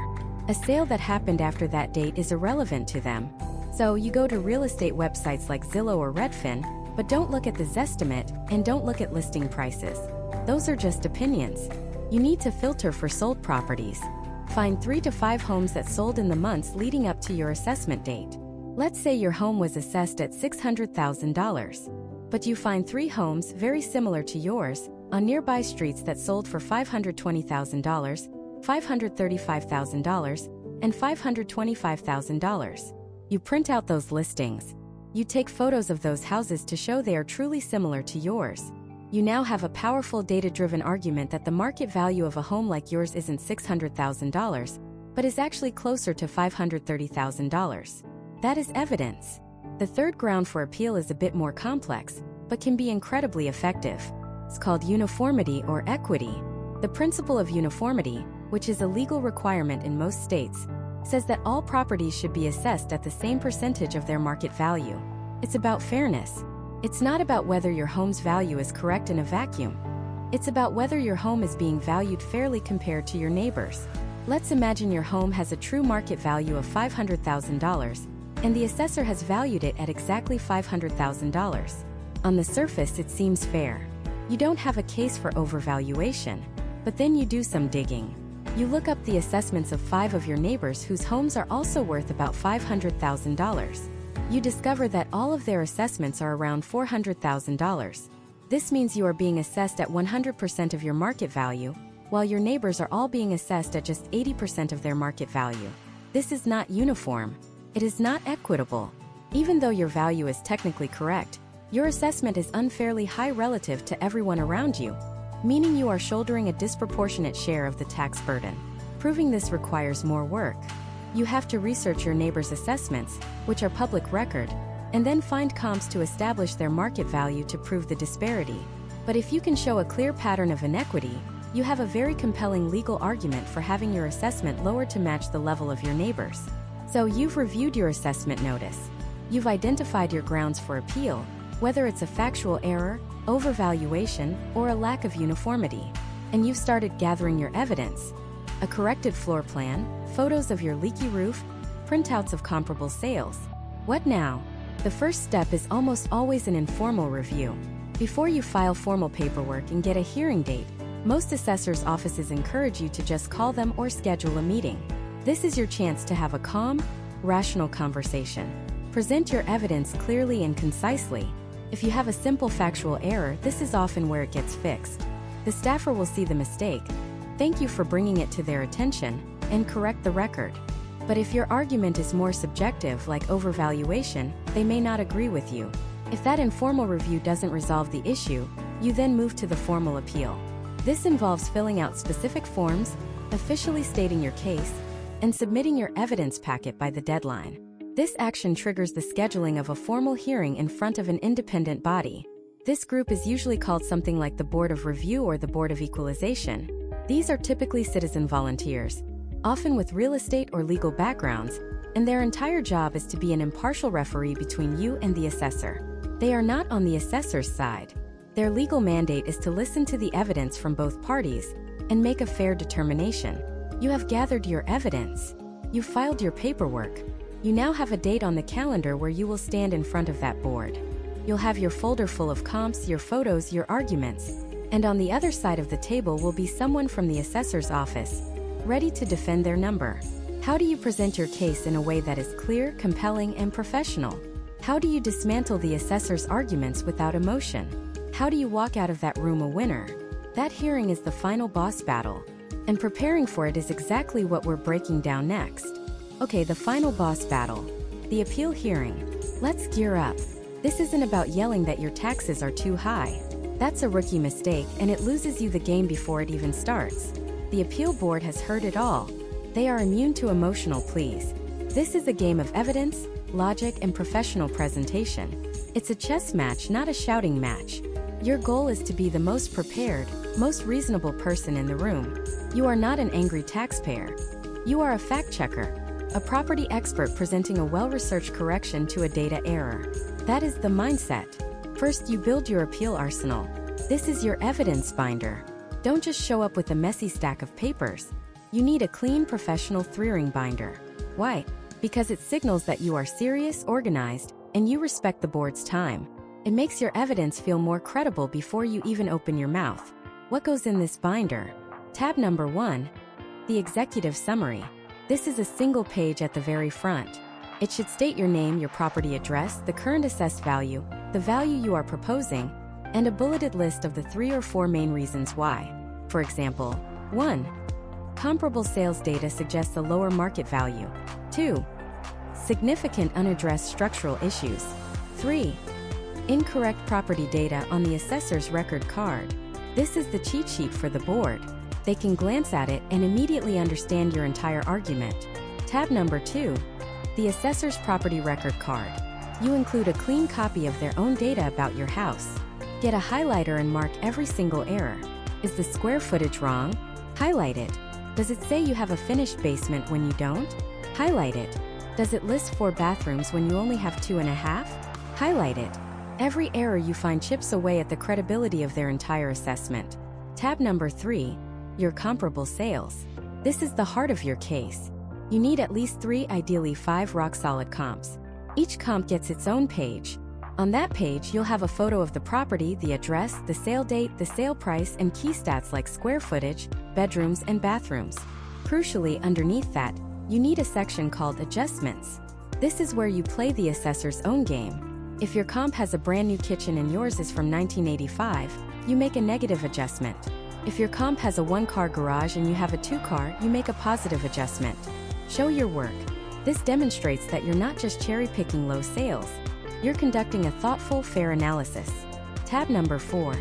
A sale that happened after that date is irrelevant to them. So you go to real estate websites like Zillow or Redfin, but don't look at the Zestimate and don't look at listing prices. Those are just opinions. You need to filter for sold properties. Find 3 to 5 homes that sold in the months leading up to your assessment date. Let's say your home was assessed at $600,000, but you find 3 homes very similar to yours on nearby streets that sold for $520,000, $535,000, and $525,000. You print out those listings. You take photos of those houses to show they are truly similar to yours. You now have a powerful data-driven argument that the market value of a home like yours isn't $600,000, but is actually closer to $530,000. That is evidence. The third ground for appeal is a bit more complex, but can be incredibly effective. It's called uniformity or equity. The principle of uniformity, which is a legal requirement in most states, says that all properties should be assessed at the same percentage of their market value. It's about fairness. It's not about whether your home's value is correct in a vacuum. It's about whether your home is being valued fairly compared to your neighbors. Let's imagine your home has a true market value of $500,000, and the assessor has valued it at exactly $500,000. On the surface, it seems fair. You don't have a case for overvaluation, but then you do some digging. You look up the assessments of 5 of your neighbors whose homes are also worth about $500,000. You discover that all of their assessments are around $400,000. This means you are being assessed at 100% of your market value, while your neighbors are all being assessed at just 80% of their market value. This is not uniform. It is not equitable. Even though your value is technically correct, your assessment is unfairly high relative to everyone around you, meaning you are shouldering a disproportionate share of the tax burden. Proving this requires more work. You have to research your neighbors' assessments, which are public record, and then find comps to establish their market value to prove the disparity. But if you can show a clear pattern of inequity, you have a very compelling legal argument for having your assessment lowered to match the level of your neighbors. So you've reviewed your assessment notice. You've identified your grounds for appeal, whether it's a factual error, overvaluation, or a lack of uniformity. And you've started gathering your evidence. A corrected floor plan, photos of your leaky roof, printouts of comparable sales. What now? The first step is almost always an informal review. Before you file formal paperwork and get a hearing date, most assessors' offices encourage you to just call them or schedule a meeting. This is your chance to have a calm, rational conversation. Present your evidence clearly and concisely. If you have a simple factual error, this is often where it gets fixed. The staffer will see the mistake, thank you for bringing it to their attention, and correct the record. But if your argument is more subjective, like overvaluation, they may not agree with you. If that informal review doesn't resolve the issue, you then move to the formal appeal. This involves filling out specific forms, officially stating your case, and submitting your evidence packet by the deadline. This action triggers the scheduling of a formal hearing in front of an independent body. This group is usually called something like the Board of Review or the Board of Equalization. These are typically citizen volunteers, often with real estate or legal backgrounds, and their entire job is to be an impartial referee between you and the assessor. They are not on the assessor's side. Their legal mandate is to listen to the evidence from both parties and make a fair determination. You have gathered your evidence. You filed your paperwork. You now have a date on the calendar where you will stand in front of that board. You'll have your folder full of comps, your photos, your arguments, and on the other side of the table will be someone from the assessor's office, ready to defend their number. How do you present your case in a way that is clear, compelling, and professional? How do you dismantle the assessor's arguments without emotion? How do you walk out of that room a winner? That hearing is the final boss battle, and preparing for it is exactly what we're breaking down next. Okay, the final boss battle. The appeal hearing. Let's gear up. This isn't about yelling that your taxes are too high. That's a rookie mistake, and it loses you the game before it even starts. The appeal board has heard it all. They are immune to emotional pleas. This is a game of evidence, logic, and professional presentation. It's a chess match, not a shouting match. Your goal is to be the most prepared, most reasonable person in the room. You are not an angry taxpayer. You are a fact checker, a property expert presenting a well-researched correction to a data error. That is the mindset. First, you build your appeal arsenal. This is your evidence binder. Don't just show up with a messy stack of papers. You need a clean, professional three-ring binder. Why? Because it signals that you are serious, organized, and you respect the board's time. It makes your evidence feel more credible before you even open your mouth. What goes in this binder? Tab number 1. The executive summary. This is a single page at the very front. It should state your name, your property address, the current assessed value, the value you are proposing, and a bulleted list of the 3 or 4 main reasons why. For example, 1. Comparable sales data suggests a lower market value. 2. Significant unaddressed structural issues. 3. Incorrect property data on the assessor's record card. This is the cheat sheet for the board. They can glance at it and immediately understand your entire argument. Tab number 2. The assessor's property record card. You include a clean copy of their own data about your house. Get a highlighter and mark every single error. Is the square footage wrong? Highlight it. Does it say you have a finished basement when you don't? Highlight it. Does it list 4 bathrooms when you only have 2.5? Highlight it. Every error you find chips away at the credibility of their entire assessment. Tab number 3. Your comparable sales. This is the heart of your case. You need at least 3, ideally 5 rock-solid comps. Each comp gets its own page. On that page, you'll have a photo of the property, the address, the sale date, the sale price, and key stats like square footage, bedrooms, and bathrooms. Crucially, underneath that, you need a section called Adjustments. This is where you play the assessor's own game. If your comp has a brand new kitchen and yours is from 1985, you make a negative adjustment. If your comp has a 1-car garage and you have a 2-car, you make a positive adjustment. Show your work. This demonstrates that you're not just cherry-picking low sales. You're conducting a thoughtful, fair analysis. Tab number 4.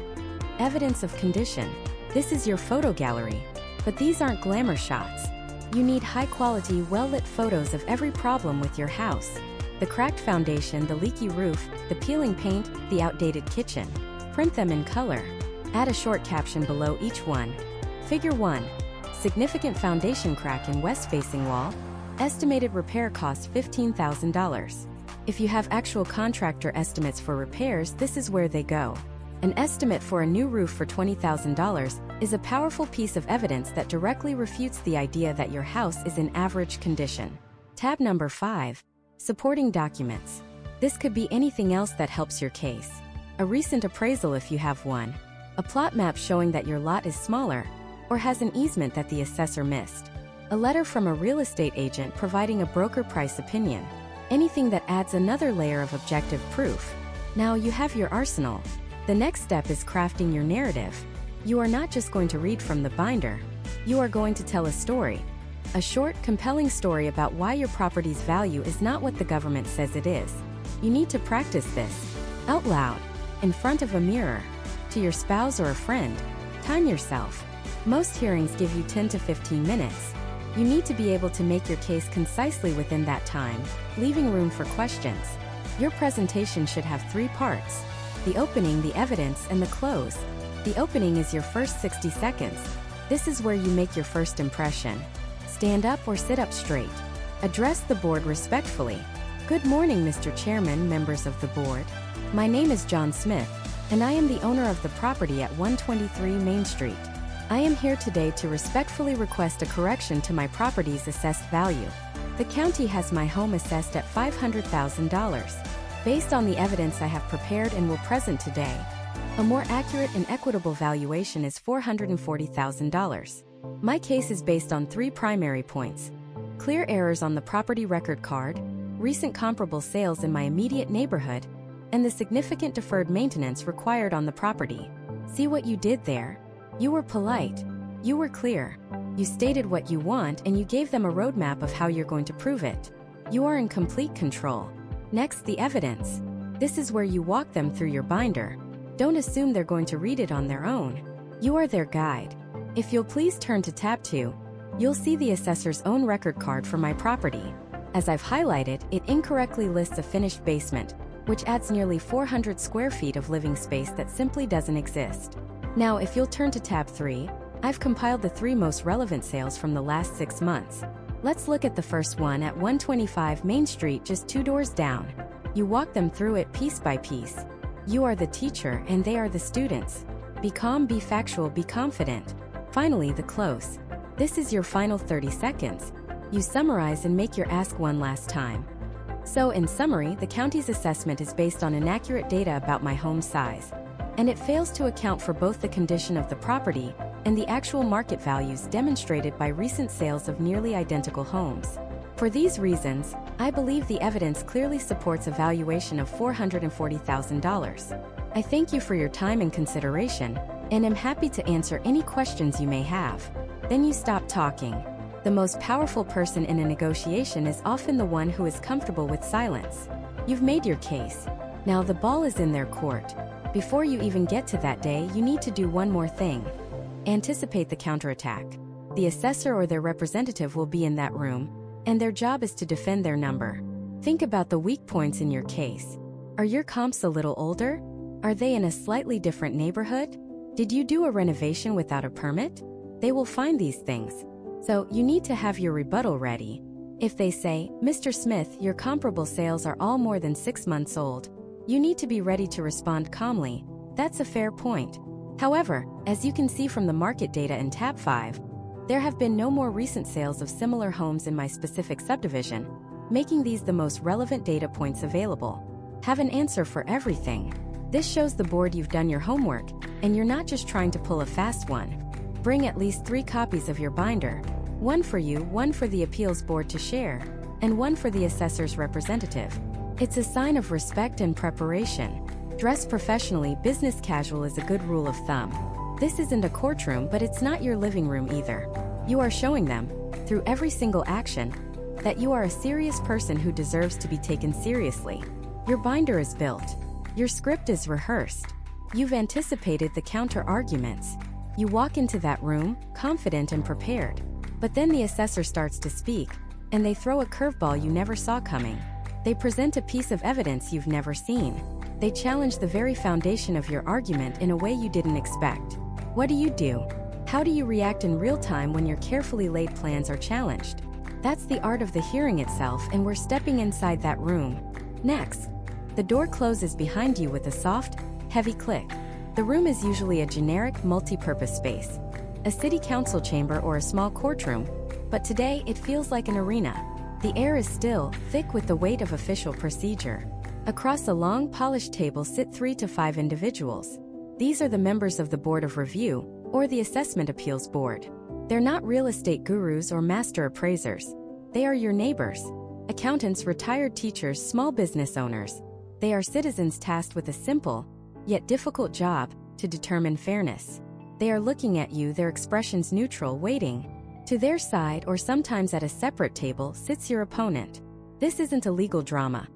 Evidence of condition. This is your photo gallery. But these aren't glamour shots. You need high-quality, well-lit photos of every problem with your house. The cracked foundation, the leaky roof, the peeling paint, the outdated kitchen. Print them in color. Add a short caption below each one. Figure 1. Significant foundation crack in west-facing wall. Estimated repair cost $15,000. If you have actual contractor estimates for repairs, this is where they go. An estimate for a new roof for $20,000 is a powerful piece of evidence that directly refutes the idea that your house is in average condition. Tab number 5. Supporting documents. This could be anything else that helps your case. A recent appraisal if you have one. A plot map showing that your lot is smaller, or has an easement that the assessor missed. A letter from a real estate agent providing a broker price opinion. Anything that adds another layer of objective proof. Now you have your arsenal. The next step is crafting your narrative. You are not just going to read from the binder. You are going to tell a story. A short, compelling story about why your property's value is not what the government says it is. You need to practice this. Out loud. In front of a mirror. To your spouse or a friend. Time yourself. Most hearings give you 10 to 15 minutes. You need to be able to make your case concisely within that time, leaving room for questions. Your presentation should have 3 parts: the opening, the evidence, and the close. The opening is your first 60 seconds. This is where you make your first impression. Stand up or sit up straight. Address the board respectfully. Good morning, Mr. Chairman, members of the board. My name is John Smith, and I am the owner of the property at 123 Main Street. I am here today to respectfully request a correction to my property's assessed value. The county has my home assessed at $500,000. Based on the evidence I have prepared and will present today, a more accurate and equitable valuation is $440,000. My case is based on 3 primary points: clear errors on the property record card, recent comparable sales in my immediate neighborhood, and the significant deferred maintenance required on the property. See what you did there? You were polite. You were clear. You stated what you want and you gave them a roadmap of how you're going to prove it. You are in complete control. Next, the evidence. This is where you walk them through your binder. Don't assume they're going to read it on their own. You are their guide. If you'll please turn to tab 2, you'll see the assessor's own record card for my property. As I've highlighted, it incorrectly lists a finished basement, which adds nearly 400 square feet of living space that simply doesn't exist. Now, if you'll turn to tab 3, I've compiled the 3 most relevant sales from the last 6 months. Let's look at the first one at 125 Main Street, just 2 doors down. You walk them through it piece by piece. You are the teacher and they are the students. Be calm, be factual, be confident. Finally, the close. This is your final 30 seconds. You summarize and make your ask one last time. So, in summary, the county's assessment is based on inaccurate data about my home size, and it fails to account for both the condition of the property and the actual market values demonstrated by recent sales of nearly identical homes. For these reasons, I believe the evidence clearly supports a valuation of $440,000. I thank you for your time and consideration, and am happy to answer any questions you may have. Then you stop talking. The most powerful person in a negotiation is often the one who is comfortable with silence. You've made your case. Now the ball is in their court. Before you even get to that day, you need to do one more thing. Anticipate the counterattack. The assessor or their representative will be in that room, and their job is to defend their number. Think about the weak points in your case. Are your comps a little older? Are they in a slightly different neighborhood? Did you do a renovation without a permit? They will find these things. So, you need to have your rebuttal ready. If they say, "Mr. Smith, your comparable sales are all more than 6 months old," you need to be ready to respond calmly. That's a fair point. However, as you can see from the market data in tab 5, there have been no more recent sales of similar homes in my specific subdivision, making these the most relevant data points available. Have an answer for everything. This shows the board you've done your homework, and you're not just trying to pull a fast one. Bring at least 3 copies of your binder, one for you, one for the appeals board to share, and one for the assessor's representative. It's a sign of respect and preparation. Dress professionally. Business casual is a good rule of thumb. This isn't a courtroom, but it's not your living room either. You are showing them, through every single action, that you are a serious person who deserves to be taken seriously. Your binder is built. Your script is rehearsed. You've anticipated the counter-arguments. You walk into that room, confident and prepared. But then the assessor starts to speak, and they throw a curveball you never saw coming. They present a piece of evidence you've never seen. They challenge the very foundation of your argument in a way you didn't expect. What do? How do you react in real time when your carefully laid plans are challenged? That's the art of the hearing itself, and we're stepping inside that room. Next, the door closes behind you with a soft, heavy click. The room is usually a generic, multi-purpose space, a city council chamber or a small courtroom, but today it feels like an arena. The air is still, thick with the weight of official procedure. Across a long, polished table sit 3 to 5 individuals. These are the members of the Board of Review, or the Assessment Appeals Board. They're not real estate gurus or master appraisers. They are your neighbors. Accountants, retired teachers, small business owners. They are citizens tasked with a simple, yet difficult job, to determine fairness. They are looking at you, their expressions neutral, waiting. To their side, or sometimes at a separate table, sits your opponent. This isn't a legal drama.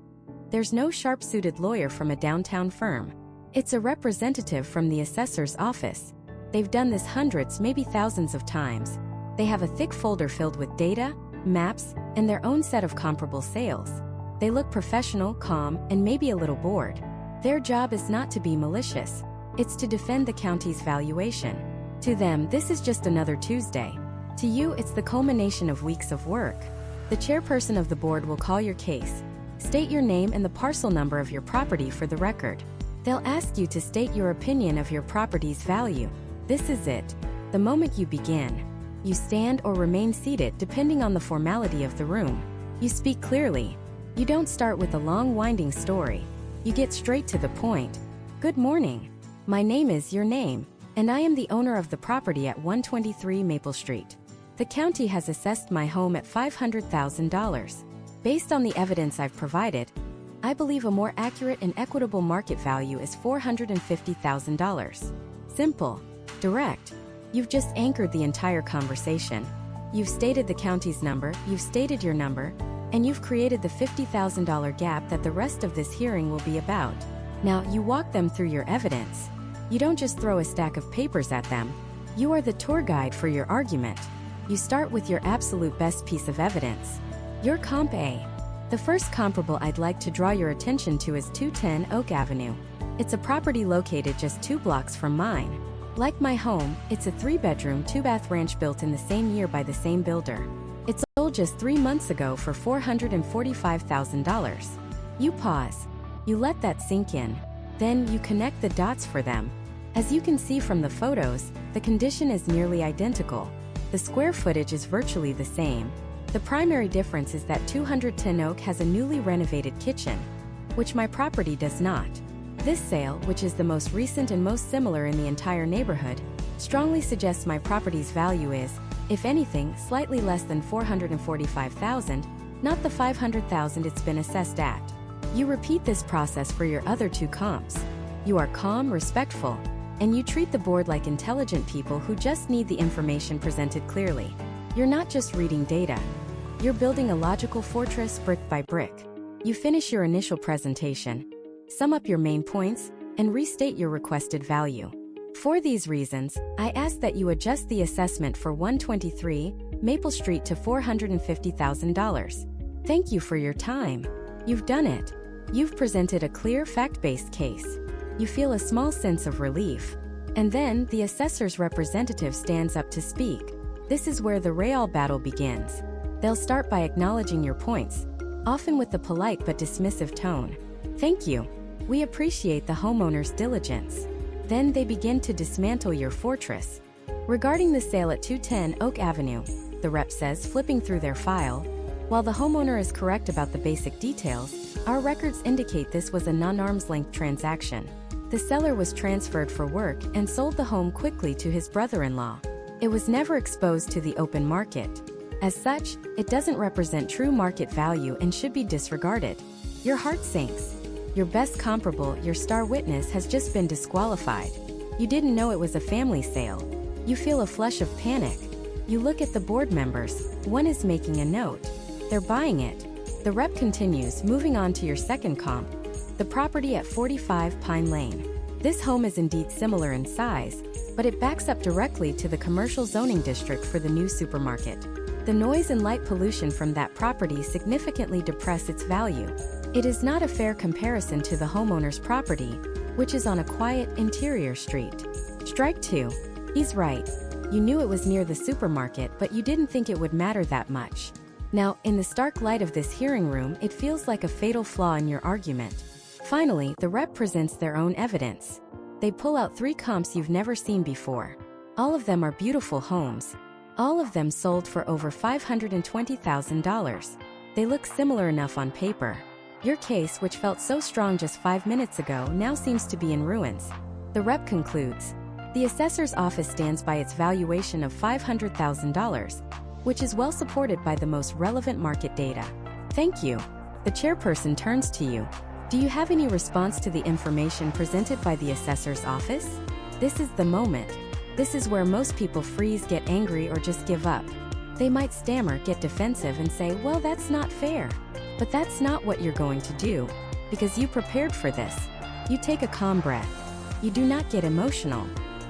There's no sharp-suited lawyer from a downtown firm. It's a representative from the assessor's office. They've done this hundreds, maybe thousands of times. They have a thick folder filled with data, maps, and their own set of comparable sales. They look professional, calm, and maybe a little bored. Their job is not to be malicious. It's to defend the county's valuation. To them, this is just another Tuesday. To you, it's the culmination of weeks of work. The chairperson of the board will call your case. State your name and the parcel number of your property for the record. They'll ask you to state your opinion of your property's value. This is it. The moment you begin, you stand or remain seated depending on the formality of the room. You speak clearly. You don't start with a long winding story. You get straight to the point. Good morning. My name is your name, and I am the owner of the property at 123 Maple Street. The county has assessed my home at $500,000. Based on the evidence I've provided, I believe a more accurate and equitable market value is $450,000. Simple. Direct. You've just anchored the entire conversation. You've stated the county's number, you've stated your number, and you've created the $50,000 gap that the rest of this hearing will be about. Now, you walk them through your evidence. You don't just throw a stack of papers at them. You are the tour guide for your argument. You start with your absolute best piece of evidence. Your Comp A. The first comparable I'd like to draw your attention to is 210 Oak Avenue. It's a property located just 2 blocks from mine. Like my home, it's a 3-bedroom, 2-bath ranch built in the same year by the same builder. It sold just 3 months ago for $445,000. You pause. You let that sink in. Then you connect the dots for them. As you can see from the photos, the condition is nearly identical. The square footage is virtually the same. The primary difference is that 210 Oak has a newly renovated kitchen, which my property does not. This sale, which is the most recent and most similar in the entire neighborhood, strongly suggests my property's value is, if anything, slightly less than $445,000, not the $500,000 it's been assessed at. You repeat this process for your other 2 comps. You are calm, respectful, and you treat the board like intelligent people who just need the information presented clearly. You're not just reading data. You're building a logical fortress brick by brick. You finish your initial presentation, sum up your main points, and restate your requested value. For these reasons, I ask that you adjust the assessment for 123 Maple Street to $450,000. Thank you for your time. You've done it. You've presented a clear, fact-based case. You feel a small sense of relief. And then, the assessor's representative stands up to speak. This is where the real battle begins. They'll start by acknowledging your points, often with a polite but dismissive tone. Thank you. We appreciate the homeowner's diligence. Then they begin to dismantle your fortress. Regarding the sale at 210 Oak Avenue, the rep says, flipping through their file, while the homeowner is correct about the basic details, our records indicate this was a non-arm's-length transaction. The seller was transferred for work and sold the home quickly to his brother-in-law. It was never exposed to the open market. As such, it doesn't represent true market value and should be disregarded. Your heart sinks. Your best comparable, your star witness, has just been disqualified. You didn't know it was a family sale. You feel a flush of panic. You look at the board members. One is making a note. They're buying it. The rep continues, moving on to your second comp, the property at 45 Pine Lane. This home is indeed similar in size, but it backs up directly to the commercial zoning district for the new supermarket. The noise and light pollution from that property significantly depress its value. It is not a fair comparison to the homeowner's property, which is on a quiet, interior street. Strike 2. He's right. You knew it was near the supermarket, but you didn't think it would matter that much. Now, in the stark light of this hearing room, it feels like a fatal flaw in your argument. Finally, the rep presents their own evidence. They pull out 3 comps you've never seen before. All of them are beautiful homes. All of them sold for over $520,000. They look similar enough on paper. Your case, which felt so strong just 5 minutes ago, now seems to be in ruins. The rep concludes. The assessor's office stands by its valuation of $500,000, which is well supported by the most relevant market data. Thank you. The chairperson turns to you. Do you have any response to the information presented by the assessor's office? This is the moment. This is where most people freeze, get angry, or just give up. They might stammer, get defensive, and say, well, that's not fair. But that's not what you're going to do, because you prepared for this. You take a calm breath. You do not get emotional.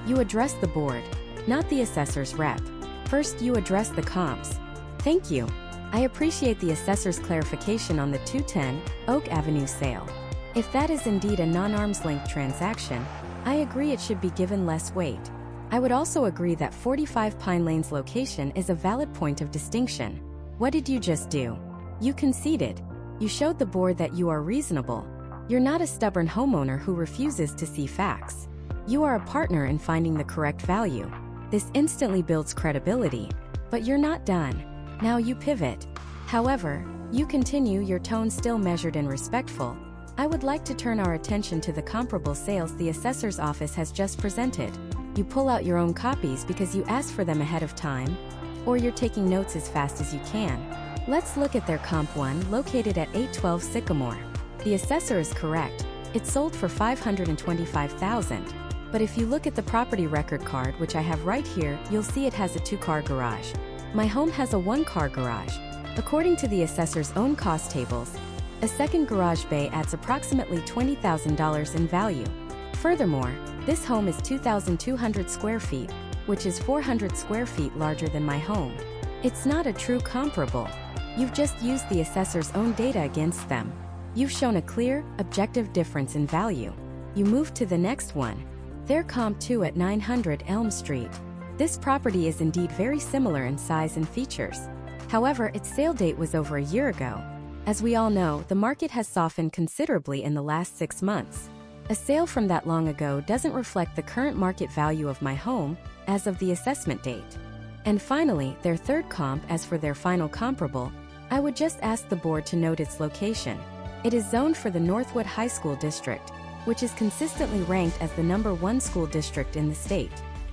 You address the board, not the assessor's rep. First, you address the comps. Thank you. I appreciate the assessor's clarification on the 210 Oak Avenue sale. If that is indeed a non-arm's-length transaction, I agree it should be given less weight. I would also agree that 45 Pine Lane's location is a valid point of distinction. What did you just do? You conceded. You showed the board that you are reasonable. You're not a stubborn homeowner who refuses to see facts. You are a partner in finding the correct value. This instantly builds credibility. But you're not done. Now you pivot. However, you continue, your tone still measured and respectful. I would like to turn our attention to the comparable sales the assessor's office has just presented. You pull out your own copies because you asked for them ahead of time, or you're taking notes as fast as you can. Let's look at their comp one, located at 812 Sycamore. The assessor is correct. It sold for $525,000. But if you look at the property record card, which I have right here, you'll see it has a 2-car garage. My home has a 1-car garage. According to the assessor's own cost tables, a second garage bay adds approximately $20,000 in value. Furthermore, this home is 2,200 square feet, which is 400 square feet larger than my home. It's not a true comparable. You've just used the assessor's own data against them. You've shown a clear, objective difference in value. You move to the next one. Their comp 2 at 900 Elm Street. This property is indeed very similar in size and features. However, its sale date was over a year ago. As we all know, the market has softened considerably in the last 6 months. A sale from that long ago doesn't reflect the current market value of my home as of the assessment date. And finally, their third comp. As for their final comparable, I would just ask the board to note its location. It is zoned for the Northwood High School District, which is consistently ranked as the #1 school district in the state.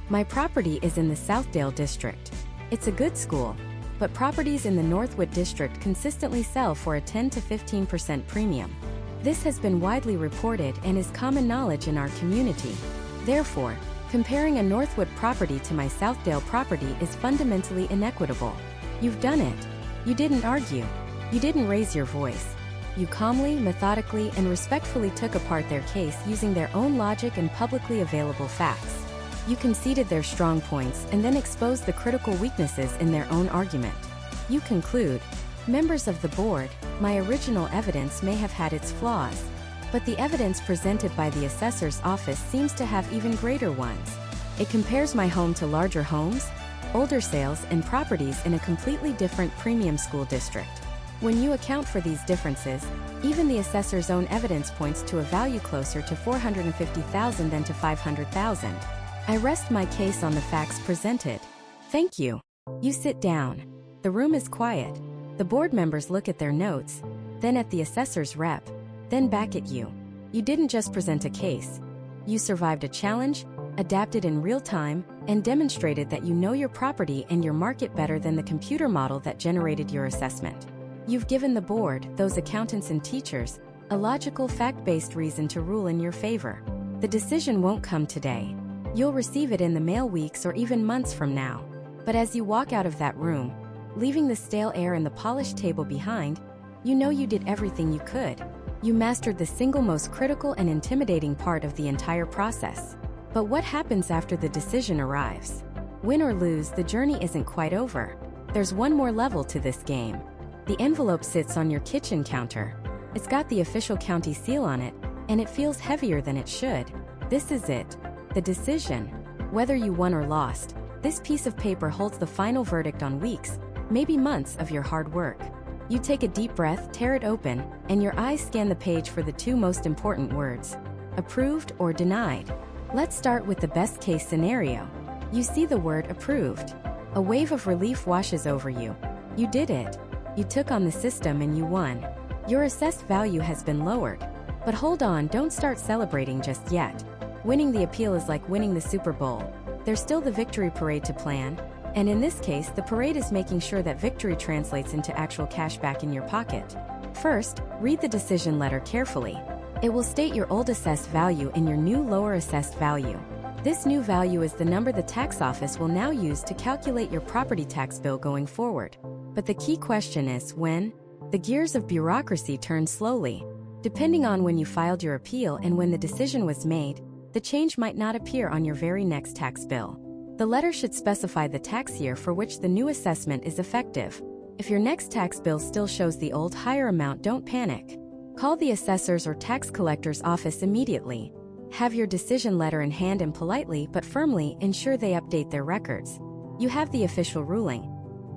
My property is in the Southdale District. It's a good school, but properties in the Northwood District consistently sell for a 10 to 15% premium. This has been widely reported and is common knowledge in our community. Therefore, comparing a Northwood property to my Southdale property is fundamentally inequitable. You've done it. You didn't argue. You didn't raise your voice. You calmly, methodically, and respectfully took apart their case using their own logic and publicly available facts. You conceded their strong points and then exposed the critical weaknesses in their own argument. You conclude, members of the board, my original evidence may have had its flaws, but the evidence presented by the assessor's office seems to have even greater ones. It compares my home to larger homes, older sales, and properties in a completely different premium school district. When you account for these differences, even the assessor's own evidence points to a value closer to $450,000 than to $500,000. I rest my case on the facts presented. Thank you. You sit down. The room is quiet. The board members look at their notes, then at the assessor's rep, then back at you. You didn't just present a case. You survived a challenge, adapted in real time, and demonstrated that you know your property and your market better than the computer model that generated your assessment. You've given the board, those accountants and teachers, a logical, fact-based reason to rule in your favor. The decision won't come today. You'll receive it in the mail weeks or even months from now. But as you walk out of that room, leaving the stale air and the polished table behind, you know you did everything you could. You mastered the single most critical and intimidating part of the entire process. But what happens after the decision arrives? Win or lose, the journey isn't quite over. There's one more level to this game. The envelope sits on your kitchen counter. It's got the official county seal on it, and it feels heavier than it should. This is it. The decision. Whether you won or lost, this piece of paper holds the final verdict on weeks, maybe months of your hard work. You take a deep breath, tear it open, and your eyes scan the page for the two most important words: approved or denied. Let's start with the best case scenario. You see the word approved. A wave of relief washes over you. You did it. You took on the system and you won. Your assessed value has been lowered. But hold on, don't start celebrating just yet. Winning the appeal is like winning the Super Bowl. There's still the victory parade to plan, and in this case, the parade is making sure that victory translates into actual cash back in your pocket. First, read the decision letter carefully. It will state your old assessed value and your new lower assessed value. This new value is the number the tax office will now use to calculate your property tax bill going forward. But the key question is when? The gears of bureaucracy turn slowly. Depending on when you filed your appeal and when the decision was made, the change might not appear on your very next tax bill. The letter should specify the tax year for which the new assessment is effective. If your next tax bill still shows the old higher amount, don't panic. Call the assessor's or tax collector's office immediately. Have your decision letter in hand and politely but firmly ensure they update their records. You have the official ruling.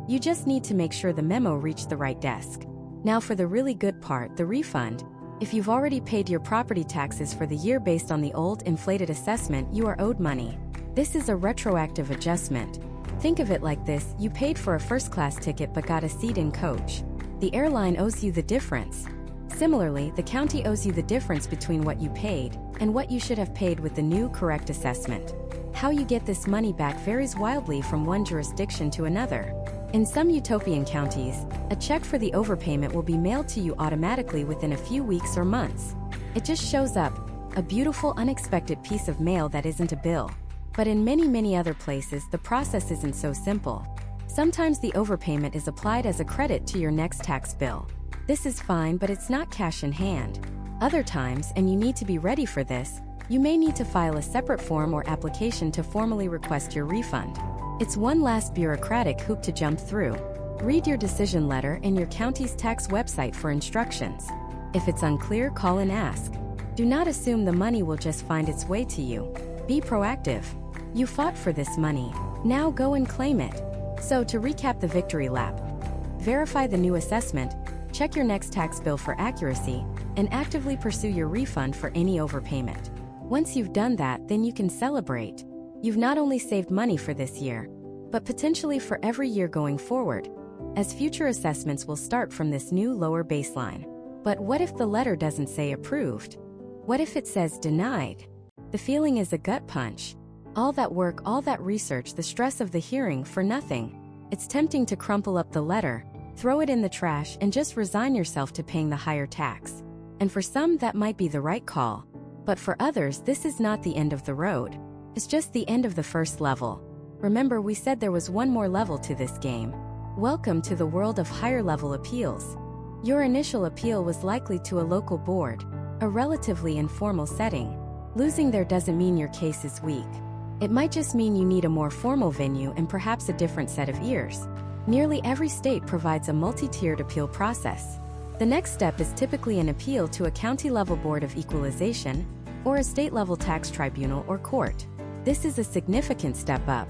You just need to make sure the memo reached the right desk. Now for the really good part, the refund. If you've already paid your property taxes for the year based on the old inflated assessment, you are owed money. This is a retroactive adjustment. Think of it like this: you paid for a first-class ticket but got a seat in coach. The airline owes you the difference. Similarly, the county owes you the difference between what you paid and what you should have paid with the new correct assessment. How you get this money back varies wildly from one jurisdiction to another. In some utopian counties, a check for the overpayment will be mailed to you automatically within a few weeks or months. It just shows up, a beautiful unexpected piece of mail that isn't a bill. But in many other places, the process isn't so simple. Sometimes the overpayment is applied as a credit to your next tax bill. This is fine, but it's not cash in hand. Other times, and you need to be ready for this, you may need to file a separate form or application to formally request your refund. It's one last bureaucratic hoop to jump through. Read your decision letter and your county's tax website for instructions. If it's unclear, call and ask. Do not assume the money will just find its way to you. Be proactive. You fought for this money. Now go and claim it. So to recap the victory lap: verify the new assessment, check your next tax bill for accuracy, and actively pursue your refund for any overpayment. Once you've done that, then you can celebrate. You've not only saved money for this year, but potentially for every year going forward, as future assessments will start from this new lower baseline. But what if the letter doesn't say approved? What if it says denied? The feeling is a gut punch. All that work, all that research, the stress of the hearing for nothing. It's tempting to crumple up the letter, throw it in the trash, and just resign yourself to paying the higher tax. And for some, that might be the right call. But for others, this is not the end of the road. It's just the end of the first level. Remember, we said there was one more level to this game. Welcome to the world of higher-level appeals. Your initial appeal was likely to a local board, a relatively informal setting. Losing there doesn't mean your case is weak. It might just mean you need a more formal venue and perhaps a different set of ears. Nearly every state provides a multi-tiered appeal process. The next step is typically an appeal to a county-level board of equalization, or a state-level tax tribunal or court. This is a significant step up.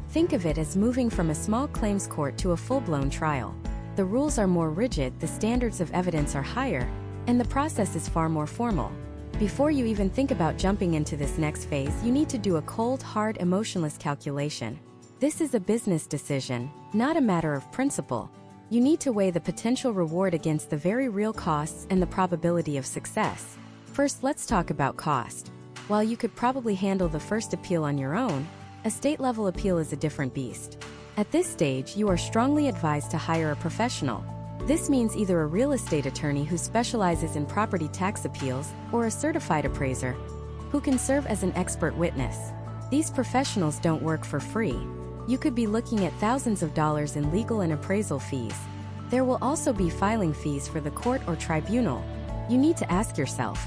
Think of it as moving from a small claims court to a full-blown trial. The rules are more rigid, the standards of evidence are higher, and the process is far more formal. Before you even think about jumping into this next phase, you need to do a cold, hard, emotionless calculation. This is a business decision, not a matter of principle. You need to weigh the potential reward against the very real costs and the probability of success. First, let's talk about cost. While you could probably handle the first appeal on your own, a state-level appeal is a different beast. At this stage, you are strongly advised to hire a professional. This means either a real estate attorney who specializes in property tax appeals or a certified appraiser who can serve as an expert witness. These professionals don't work for free. You could be looking at thousands of dollars in legal and appraisal fees. There will also be filing fees for the court or tribunal. You need to ask yourself,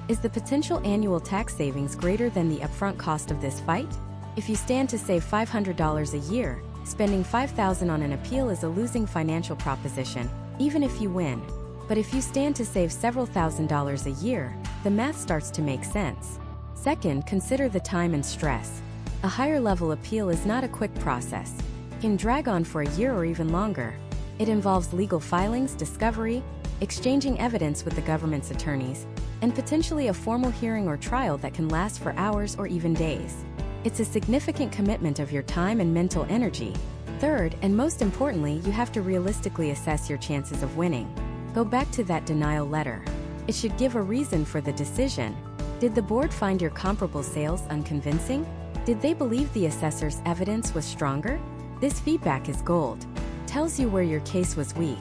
is the potential annual tax savings greater than the upfront cost of this fight? If you stand to save $500 a year, spending $5,000 on an appeal is a losing financial proposition, even if you win. But if you stand to save several $1,000s a year, the math starts to make sense. Second, consider the time and stress. A higher-level appeal is not a quick process. It can drag on for a year or even longer. It involves legal filings, discovery, exchanging evidence with the government's attorneys, and potentially a formal hearing or trial that can last for hours or even days. It's a significant commitment of your time and mental energy. Third, and most importantly, you have to realistically assess your chances of winning. Go back to that denial letter. It should give a reason for the decision. Did the board find your comparable sales unconvincing? Did they believe the assessor's evidence was stronger? This feedback is gold. Tells you where your case was weak.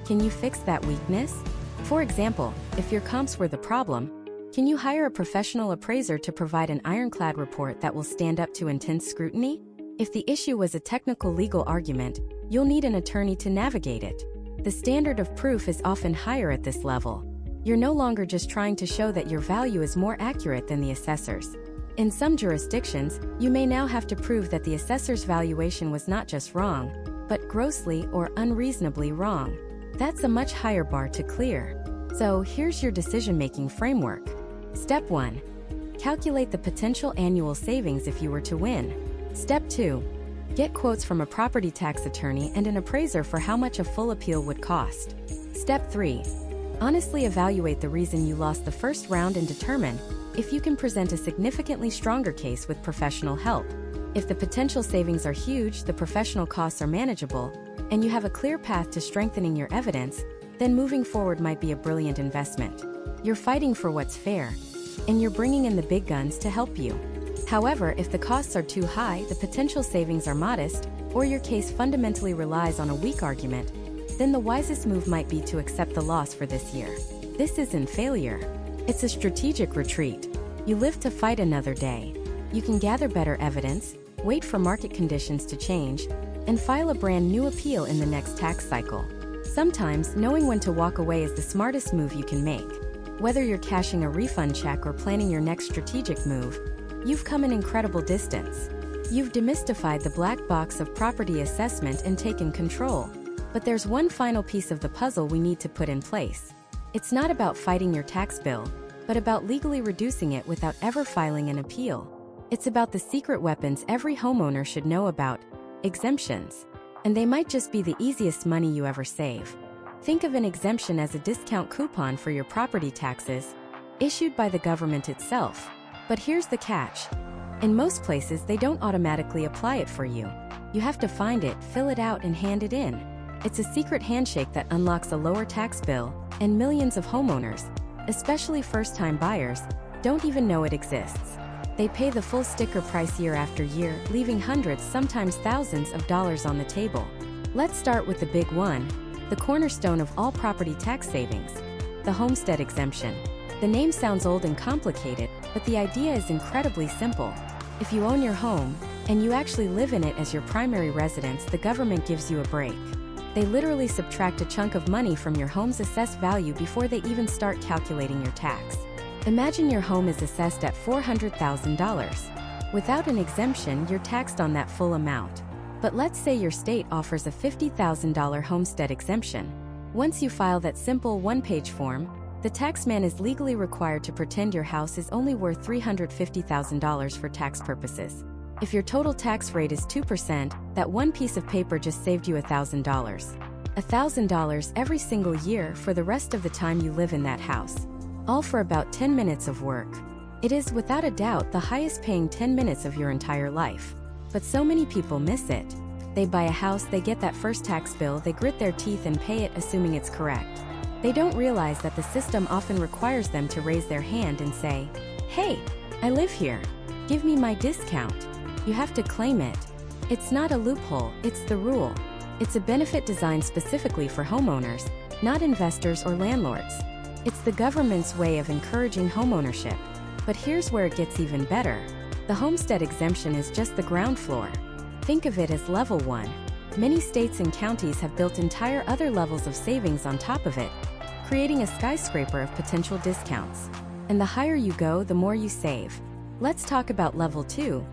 Can you fix that weakness? For example, if your comps were the problem, can you hire a professional appraiser to provide an ironclad report that will stand up to intense scrutiny? If the issue was a technical legal argument, you'll need an attorney to navigate it. The standard of proof is often higher at this level. You're no longer just trying to show that your value is more accurate than the assessor's. In some jurisdictions, you may now have to prove that the assessor's valuation was not just wrong, but grossly or unreasonably wrong. That's a much higher bar to clear. So here's your decision-making framework. Step 1. Calculate the potential annual savings if you were to win. Step 2. Get quotes from a property tax attorney and an appraiser for how much a full appeal would cost. Step 3. Honestly evaluate the reason you lost the first round and determine if you can present a significantly stronger case with professional help. If the potential savings are huge, the professional costs are manageable, and you have a clear path to strengthening your evidence, then moving forward might be a brilliant investment. You're fighting for what's fair, and you're bringing in the big guns to help you. However, if the costs are too high, the potential savings are modest, or your case fundamentally relies on a weak argument, then the wisest move might be to accept the loss for this year. This isn't failure. It's a strategic retreat. You live to fight another day. You can gather better evidence, wait for market conditions to change, and file a brand new appeal in the next tax cycle. Sometimes, knowing when to walk away is the smartest move you can make. Whether you're cashing a refund check or planning your next strategic move, you've come an incredible distance. You've demystified the black box of property assessment and taken control. But there's one final piece of the puzzle we need to put in place. It's not about fighting your tax bill, but about legally reducing it without ever filing an appeal. It's about the secret weapons every homeowner should know about: exemptions. And they might just be the easiest money you ever save. Think of an exemption as a discount coupon for your property taxes, issued by the government itself. But here's the catch. In most places, they don't automatically apply it for you. You have to find it, fill it out, and hand it in. It's a secret handshake that unlocks a lower tax bill, and millions of homeowners, especially first-time buyers, don't even know it exists. They pay the full sticker price year after year, leaving hundreds, sometimes thousands of dollars on the table. Let's start with the big one, the cornerstone of all property tax savings: the homestead exemption. The name sounds old and complicated, but the idea is incredibly simple. If you own your home, and you actually live in it as your primary residence, the government gives you a break. They literally subtract a chunk of money from your home's assessed value before they even start calculating your tax. Imagine your home is assessed at $400,000. Without an exemption, you're taxed on that full amount. But let's say your state offers a $50,000 homestead exemption. Once you file that simple one-page form, the taxman is legally required to pretend your house is only worth $350,000 for tax purposes. If your total tax rate is 2%, that one piece of paper just saved you $1,000. $1,000 every single year for the rest of the time you live in that house. All for about 10 minutes of work. It is, without a doubt, the highest paying 10 minutes of your entire life. But so many people miss it. They buy a house, they get that first tax bill, they grit their teeth and pay it assuming it's correct. They don't realize that the system often requires them to raise their hand and say, "Hey, I live here. Give me my discount." You have to claim it. It's not a loophole, it's the rule. It's a benefit designed specifically for homeowners, not investors or landlords. It's the government's way of encouraging homeownership. But here's where it gets even better. The homestead exemption is just the ground floor. Think of it as level 1. Many states and counties have built entire other levels of savings on top of it, creating a skyscraper of potential discounts. And the higher you go, the more you save. Let's talk about level 2.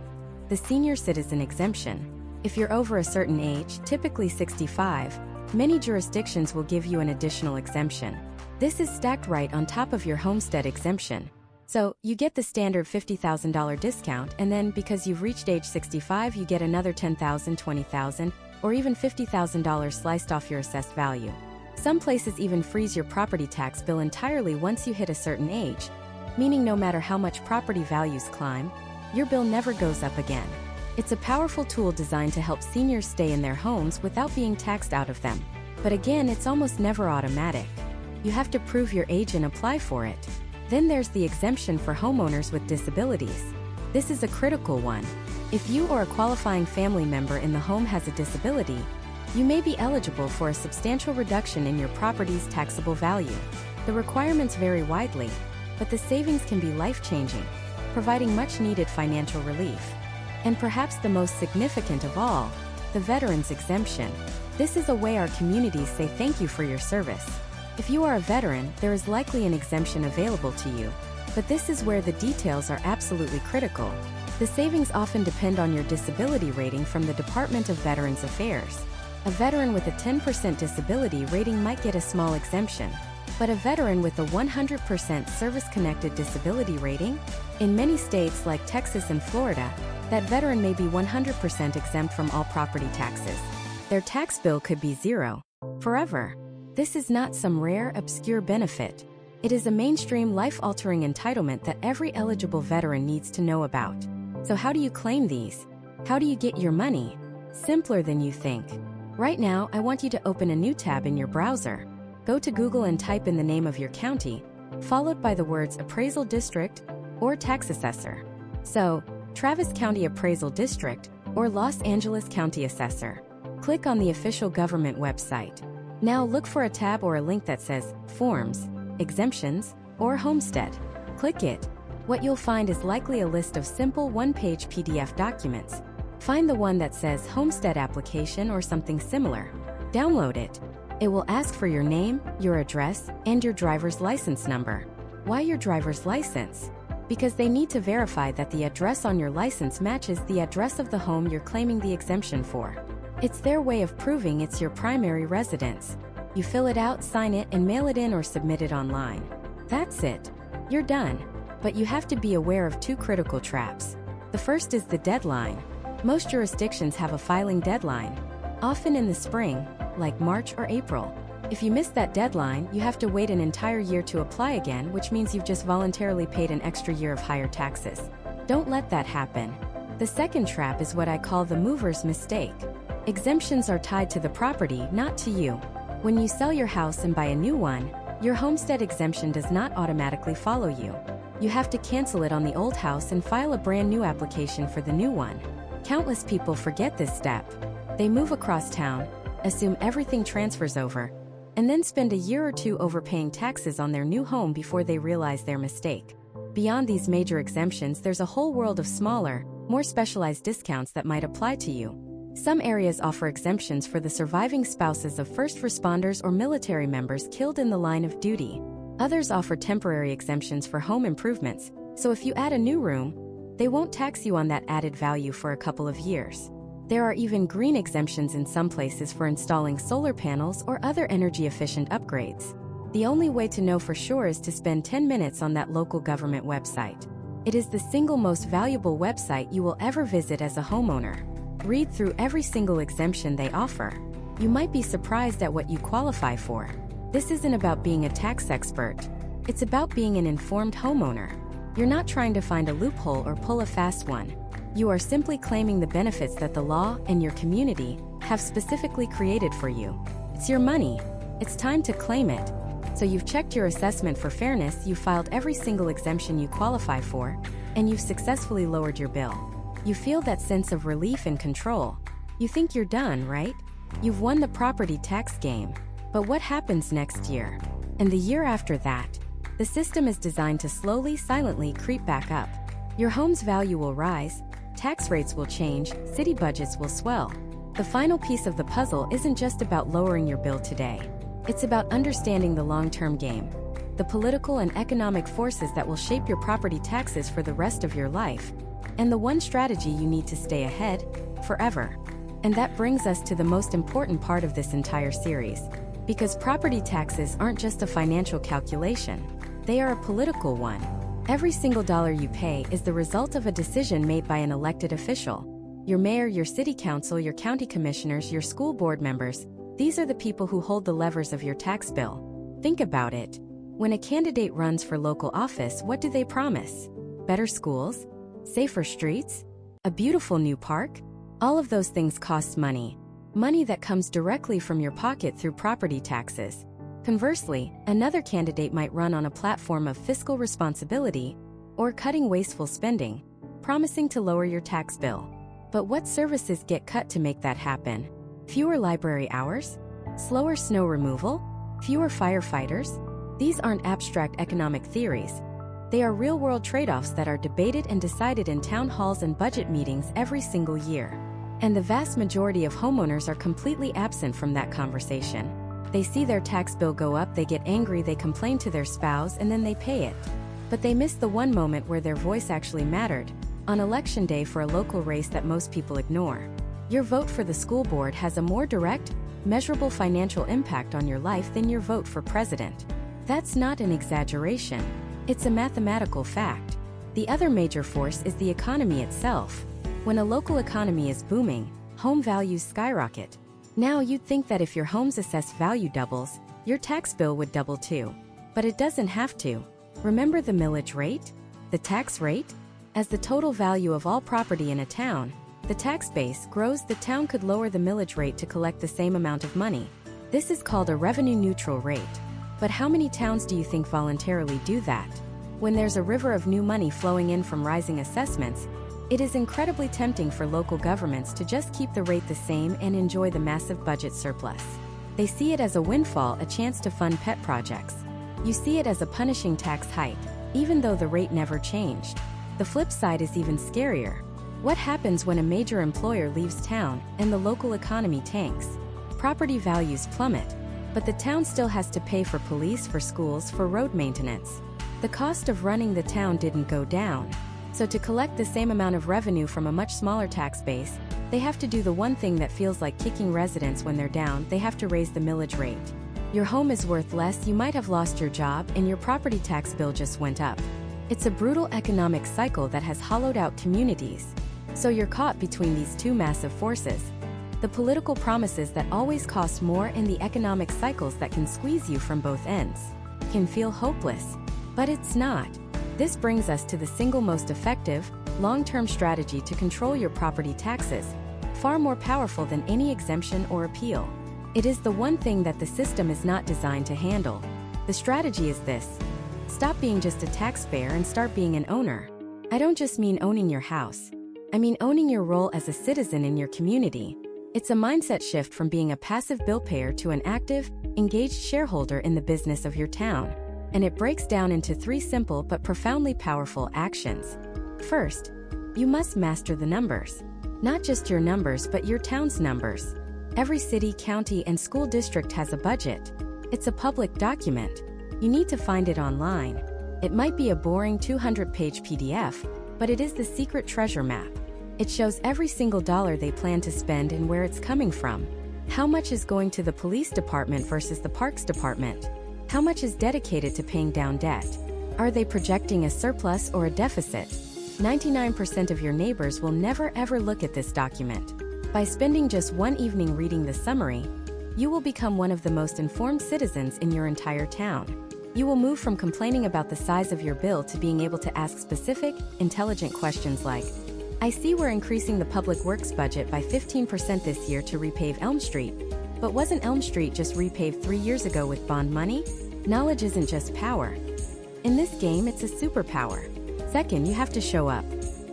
The senior citizen exemption. If you're over a certain age, typically 65, many jurisdictions will give you an additional exemption. This is stacked right on top of your homestead exemption. So, you get the standard $50,000 discount, and then, because you've reached age 65, you get another $10,000, $20,000, or even $50,000 sliced off your assessed value. Some places even freeze your property tax bill entirely once you hit a certain age, meaning no matter how much property values climb, your bill never goes up again. It's a powerful tool designed to help seniors stay in their homes without being taxed out of them. But again, it's almost never automatic. You have to prove your age and apply for it. Then there's the exemption for homeowners with disabilities. This is a critical one. If you or a qualifying family member in the home has a disability, you may be eligible for a substantial reduction in your property's taxable value. The requirements vary widely, but the savings can be life-changing, providing much-needed financial relief. And perhaps the most significant of all, the veterans exemption. This is a way our communities say thank you for your service. If you are a veteran, there is likely an exemption available to you. But this is where the details are absolutely critical. The savings often depend on your disability rating from the Department of Veterans Affairs. A veteran with a 10% disability rating might get a small exemption. But a veteran with a 100% service-connected disability rating? In many states like Texas and Florida, That veteran may be 100% exempt from all property taxes. Their tax bill could be zero. Forever. This is not some rare, obscure benefit. It is a mainstream, life-altering entitlement that every eligible veteran needs to know about. So how do you claim these? How do you get your money? Simpler than you think. Right now, I want you to open a new tab in your browser. Go to Google and type in the name of your county, followed by the words Appraisal District or Tax Assessor. So, Travis County Appraisal District or Los Angeles County Assessor. Click on the official government website. Now look for a tab or a link that says Forms, Exemptions, or Homestead. Click it. What you'll find is likely a list of simple one-page PDF documents. Find the one that says Homestead Application or something similar. Download it. It will ask for your name, your address, and your driver's license number. Why your driver's license? Because they need to verify that the address on your license matches the address of the home you're claiming the exemption for. It's their way of proving it's your primary residence. You fill it out, sign it, and mail it in or submit it online. That's it. You're done. But you have to be aware of two critical traps. The first is the deadline. Most jurisdictions have a filing deadline, often in the spring, like March or April. If you miss that deadline, you have to wait an entire year to apply again, which means you've just voluntarily paid an extra year of higher taxes. Don't let that happen. The second trap is what I call the mover's mistake. Exemptions are tied to the property, not to you. When you sell your house and buy a new one, your homestead exemption does not automatically follow you. You have to cancel it on the old house and file a brand new application for the new one. Countless people forget this step. They move across town, assume everything transfers over, and then spend a year or two overpaying taxes on their new home before they realize their mistake. Beyond these major exemptions, there's a whole world of smaller, more specialized discounts that might apply to you. Some areas offer exemptions for the surviving spouses of first responders or military members killed in the line of duty. Others offer temporary exemptions for home improvements, so if you add a new room, they won't tax you on that added value for a couple of years. There are even green exemptions in some places for installing solar panels or other energy-efficient upgrades. The only way to know for sure is to spend 10 minutes on that local government website. It is the single most valuable website you will ever visit as a homeowner. Read through every single exemption they offer. You might be surprised at what you qualify for. This isn't about being a tax expert. It's about being an informed homeowner. You're not trying to find a loophole or pull a fast one. You are simply claiming the benefits that the law and your community have specifically created for you. It's your money. It's time to claim it. So you've checked your assessment for fairness, you've filed every single exemption you qualify for, and you've successfully lowered your bill. You feel that sense of relief and control. You think you're done, right? You've won the property tax game. But what happens next year? And the year after that? The system is designed to slowly, silently creep back up. Your home's value will rise, tax rates will change, city budgets will swell. The final piece of the puzzle isn't just about lowering your bill today. It's about understanding the long-term game, the political and economic forces that will shape your property taxes for the rest of your life, and the one strategy you need to stay ahead, forever. And that brings us to the most important part of this entire series. Because property taxes aren't just a financial calculation, they are a political one. Every single dollar you pay is the result of a decision made by an elected official. Your mayor, your city council, your county commissioners, your school board members, these are the people who hold the levers of your tax bill. Think about it. When a candidate runs for local office, what do they promise? Better schools? Safer streets? A beautiful new park? All of those things cost money. Money that comes directly from your pocket through property taxes. Conversely, another candidate might run on a platform of fiscal responsibility or cutting wasteful spending, promising to lower your tax bill. But what services get cut to make that happen? Fewer library hours? Slower snow removal? Fewer firefighters? These aren't abstract economic theories. They are real-world trade-offs that are debated and decided in town halls and budget meetings every single year. And the vast majority of homeowners are completely absent from that conversation. They see their tax bill go up, they get angry, they complain to their spouse, and then they pay it. But they miss the one moment where their voice actually mattered, on election day for a local race that most people ignore. Your vote for the school board has a more direct, measurable financial impact on your life than your vote for president. That's not an exaggeration. It's a mathematical fact. The other major force is the economy itself. When a local economy is booming, home values skyrocket. Now you'd think that if your home's assessed value doubles, your tax bill would double too. But it doesn't have to. Remember the millage rate? The tax rate? As the total value of all property in a town, the tax base grows, the town could lower the millage rate to collect the same amount of money. This is called a revenue-neutral rate. But how many towns do you think voluntarily do that? When there's a river of new money flowing in from rising assessments, it is incredibly tempting for local governments to just keep the rate the same and enjoy the massive budget surplus. They see it as a windfall, a chance to fund pet projects. You see it as a punishing tax hike, even though the rate never changed. The flip side is even scarier. What happens when a major employer leaves town and the local economy tanks? Property values plummet, but the town still has to pay for police, for schools, for road maintenance. The cost of running the town didn't go down. So to collect the same amount of revenue from a much smaller tax base, they have to do the one thing that feels like kicking residents when they're down: they have to raise the millage rate. Your home is worth less, you might have lost your job, and your property tax bill just went up. It's a brutal economic cycle that has hollowed out communities. So you're caught between these two massive forces. The political promises that always cost more and the economic cycles that can squeeze you from both ends. Can feel hopeless. But it's not. This brings us to the single most effective, long-term strategy to control your property taxes, far more powerful than any exemption or appeal. It is the one thing that the system is not designed to handle. The strategy is this: stop being just a taxpayer and start being an owner. I don't just mean owning your house. I mean owning your role as a citizen in your community. It's a mindset shift from being a passive bill payer to an active, engaged shareholder in the business of your town. And it breaks down into 3 simple but profoundly powerful actions. First, you must master the numbers. Not just your numbers, but your town's numbers. Every city, county, and school district has a budget. It's a public document. You need to find it online. It might be a boring 200-page PDF, but it is the secret treasure map. It shows every single dollar they plan to spend and where it's coming from. How much is going to the police department versus the parks department? How much is dedicated to paying down debt? Are they projecting a surplus or a deficit? 99% of your neighbors will never ever look at this document. By spending just one evening reading the summary, you will become one of the most informed citizens in your entire town. You will move from complaining about the size of your bill to being able to ask specific, intelligent questions like, I see we're increasing the public works budget by 15% this year to repave Elm Street. But wasn't Elm Street just repaved 3 years ago with bond money? Knowledge isn't just power. In this game, it's a superpower. Second, you have to show up.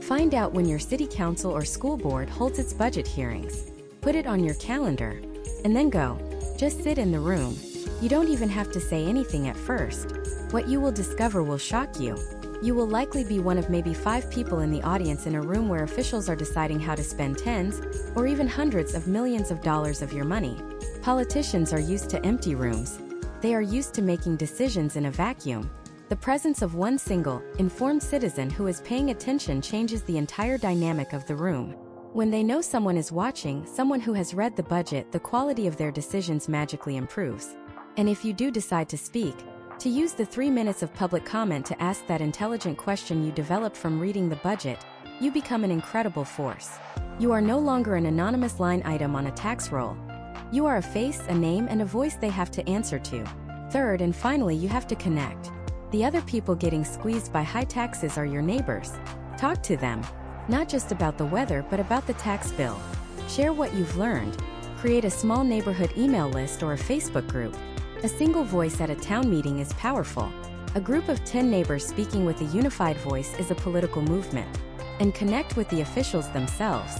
Find out when your city council or school board holds its budget hearings. Put it on your calendar. And then go. Just sit in the room. You don't even have to say anything at first. What you will discover will shock you. You will likely be one of maybe 5 people in the audience in a room where officials are deciding how to spend tens, or even hundreds of millions of dollars of your money. Politicians are used to empty rooms. They are used to making decisions in a vacuum. The presence of one single, informed citizen who is paying attention changes the entire dynamic of the room. When they know someone is watching, someone who has read the budget, the quality of their decisions magically improves. And if you do decide to speak, to use the 3 minutes of public comment to ask that intelligent question you developed from reading the budget, you become an incredible force. You are no longer an anonymous line item on a tax roll. You are a face, a name, and a voice they have to answer to. Third and finally, you have to connect. The other people getting squeezed by high taxes are your neighbors. Talk to them. Not just about the weather, but about the tax bill. Share what you've learned. Create a small neighborhood email list or a Facebook group. A single voice at a town meeting is powerful. A group of 10 neighbors speaking with a unified voice is a political movement. And connect with the officials themselves.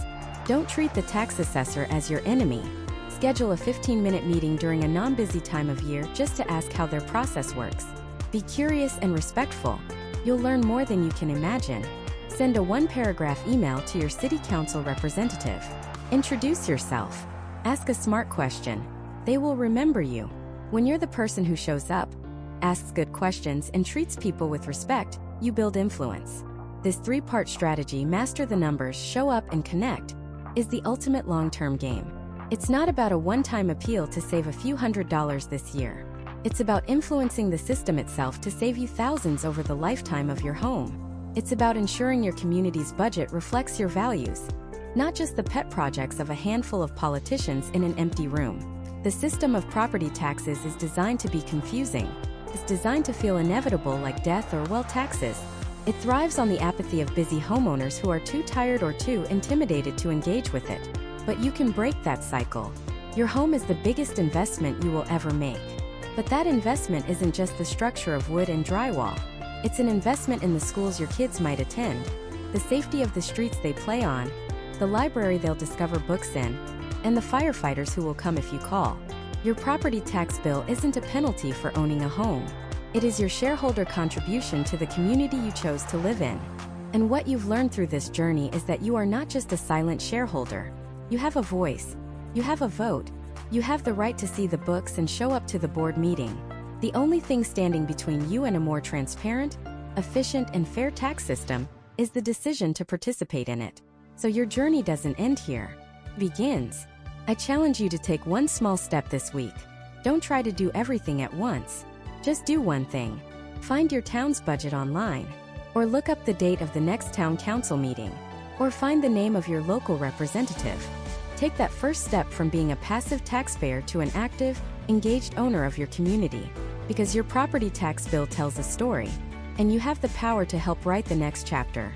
Don't treat the tax assessor as your enemy. Schedule a 15-minute meeting during a non-busy time of year just to ask how their process works. Be curious and respectful. You'll learn more than you can imagine. Send a 1-paragraph email to your city council representative. Introduce yourself. Ask a smart question. They will remember you. When you're the person who shows up, asks good questions, and treats people with respect, you build influence. This 3-part strategy, master the numbers, show up, and connect, is the ultimate long-term game. It's not about a one-time appeal to save a few $100s this year. It's about influencing the system itself to save you thousands over the lifetime of your home. It's about ensuring your community's budget reflects your values, not just the pet projects of a handful of politicians in an empty room. The system of property taxes is designed to be confusing. It's designed to feel inevitable like death or, well, taxes. It thrives on the apathy of busy homeowners who are too tired or too intimidated to engage with it. But you can break that cycle. Your home is the biggest investment you will ever make. But that investment isn't just the structure of wood and drywall. It's an investment in the schools your kids might attend, the safety of the streets they play on, the library they'll discover books in, and the firefighters who will come if you call. Your property tax bill isn't a penalty for owning a home. It is your shareholder contribution to the community you chose to live in. And what you've learned through this journey is that you are not just a silent shareholder. You have a voice. You have a vote. You have the right to see the books and show up to the board meeting. The only thing standing between you and a more transparent, efficient, and fair tax system is the decision to participate in it. So your journey doesn't end here. It begins. I challenge you to take one small step this week. Don't try to do everything at once. Just do one thing. Find your town's budget online, or look up the date of the next town council meeting, or find the name of your local representative. Take that first step from being a passive taxpayer to an active, engaged owner of your community, because your property tax bill tells a story, and you have the power to help write the next chapter.